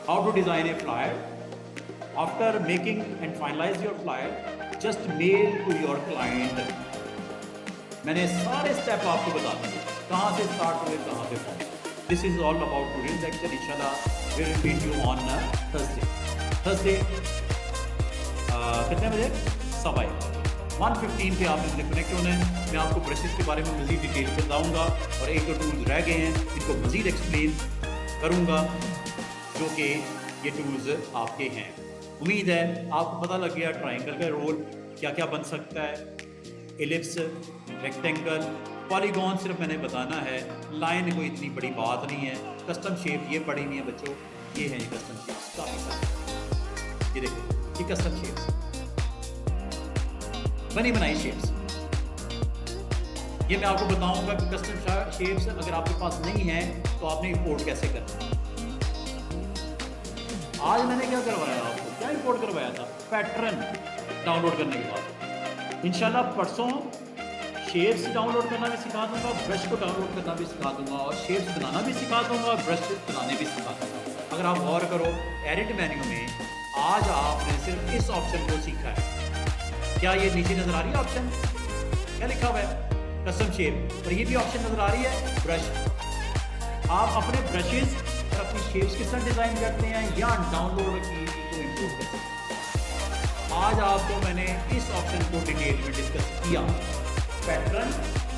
how to design a flyer. After making and finalize your flyer, just mail to your client. मैंने सारे स्टेप आपको बता दिए, कहाँ से स्टार्ट हुए कहाँ पे पहुंचे। This is all about today's lecture. इंशाल्लाह we will meet you on Thursday कितने बजे, 1:15 पे आपने मुझे कनेक्ट होना है। मैं आपको ब्रशेस के बारे में मज़ीद डिटेल बताऊंगा, और एक दो टूल्स रह गए हैं इनको मज़ीद एक्सप्लेन करूंगा, जो कि ये टूल्स आपके हैं। उम्मीद है आपको पता लग गया ट्राइंगल का रोल क्या क्या बन सकता है, एलिप्स, रेक्टेंगल, पॉलीगॉन सिर्फ मैंने बताना है, लाइन कोई इतनी बड़ी बात नहीं है। कस्टम शेप ये पड़ी हुई है बच्चों, ये है कस्टम शेप्स, काफ़ी, ये देखो ये कस्टम शेप्स बनी बनाई शेप्स, ये मैं आपको बताऊंगा कि कस्टम शेप्स अगर आपके पास नहीं है तो आपने इंपोर्ट कैसे करना है। आज मैंने क्या करवाया आपको, क्या इंपोर्ट करवाया था, पैटर्न डाउनलोड करने के बाद। इंशाल्लाह परसों शेप्स डाउनलोड करना भी सिखा दूंगा, ब्रश को डाउनलोड करना भी सिखा दूंगा, और शेप्स बनाना भी सिखा दूंगा, और ब्रश बनाने भी सिखा दूंगा। अगर आप गौर करो एडिट मेन्यू में आज आपने सिर्फ इस ऑप्शन को सीखा है। क्या ये नीचे नजर आ रही है ऑप्शन, क्या लिखा हुआ है, कस्टम शेप, और ये भी ऑप्शन नजर आ रही है ब्रश। आप अपने ब्रशेस और अपनी शेप्स के साथ डिजाइन करते हैं या डाउनलोड की को इंप्रूव करते हैं। आज आपको मैंने इस ऑप्शन को डिटेल में डिस्कस किया। पैटर्न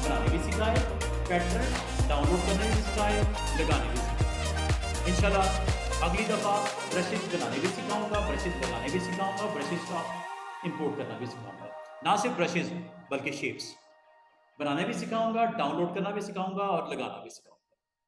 बनाने भी सिखाए, पैटर्न डाउनलोड करने भी सिखाए, लगाने भी सिखाए। इंशाल्लाह अगली दफ़ा ब्रशेस बनाने भी सिखाऊंगा, ब्रशेस लगाने भी सिखाऊंगा, ब्रशेस का इंपोर्ट करना भी सिखाऊंगा। ना सिर्फ ब्रशेस बल्कि शेप्स बनाने भी सिखाऊंगा, डाउनलोड करना भी सिखाऊंगा और लगाना भी सिखाऊंगा।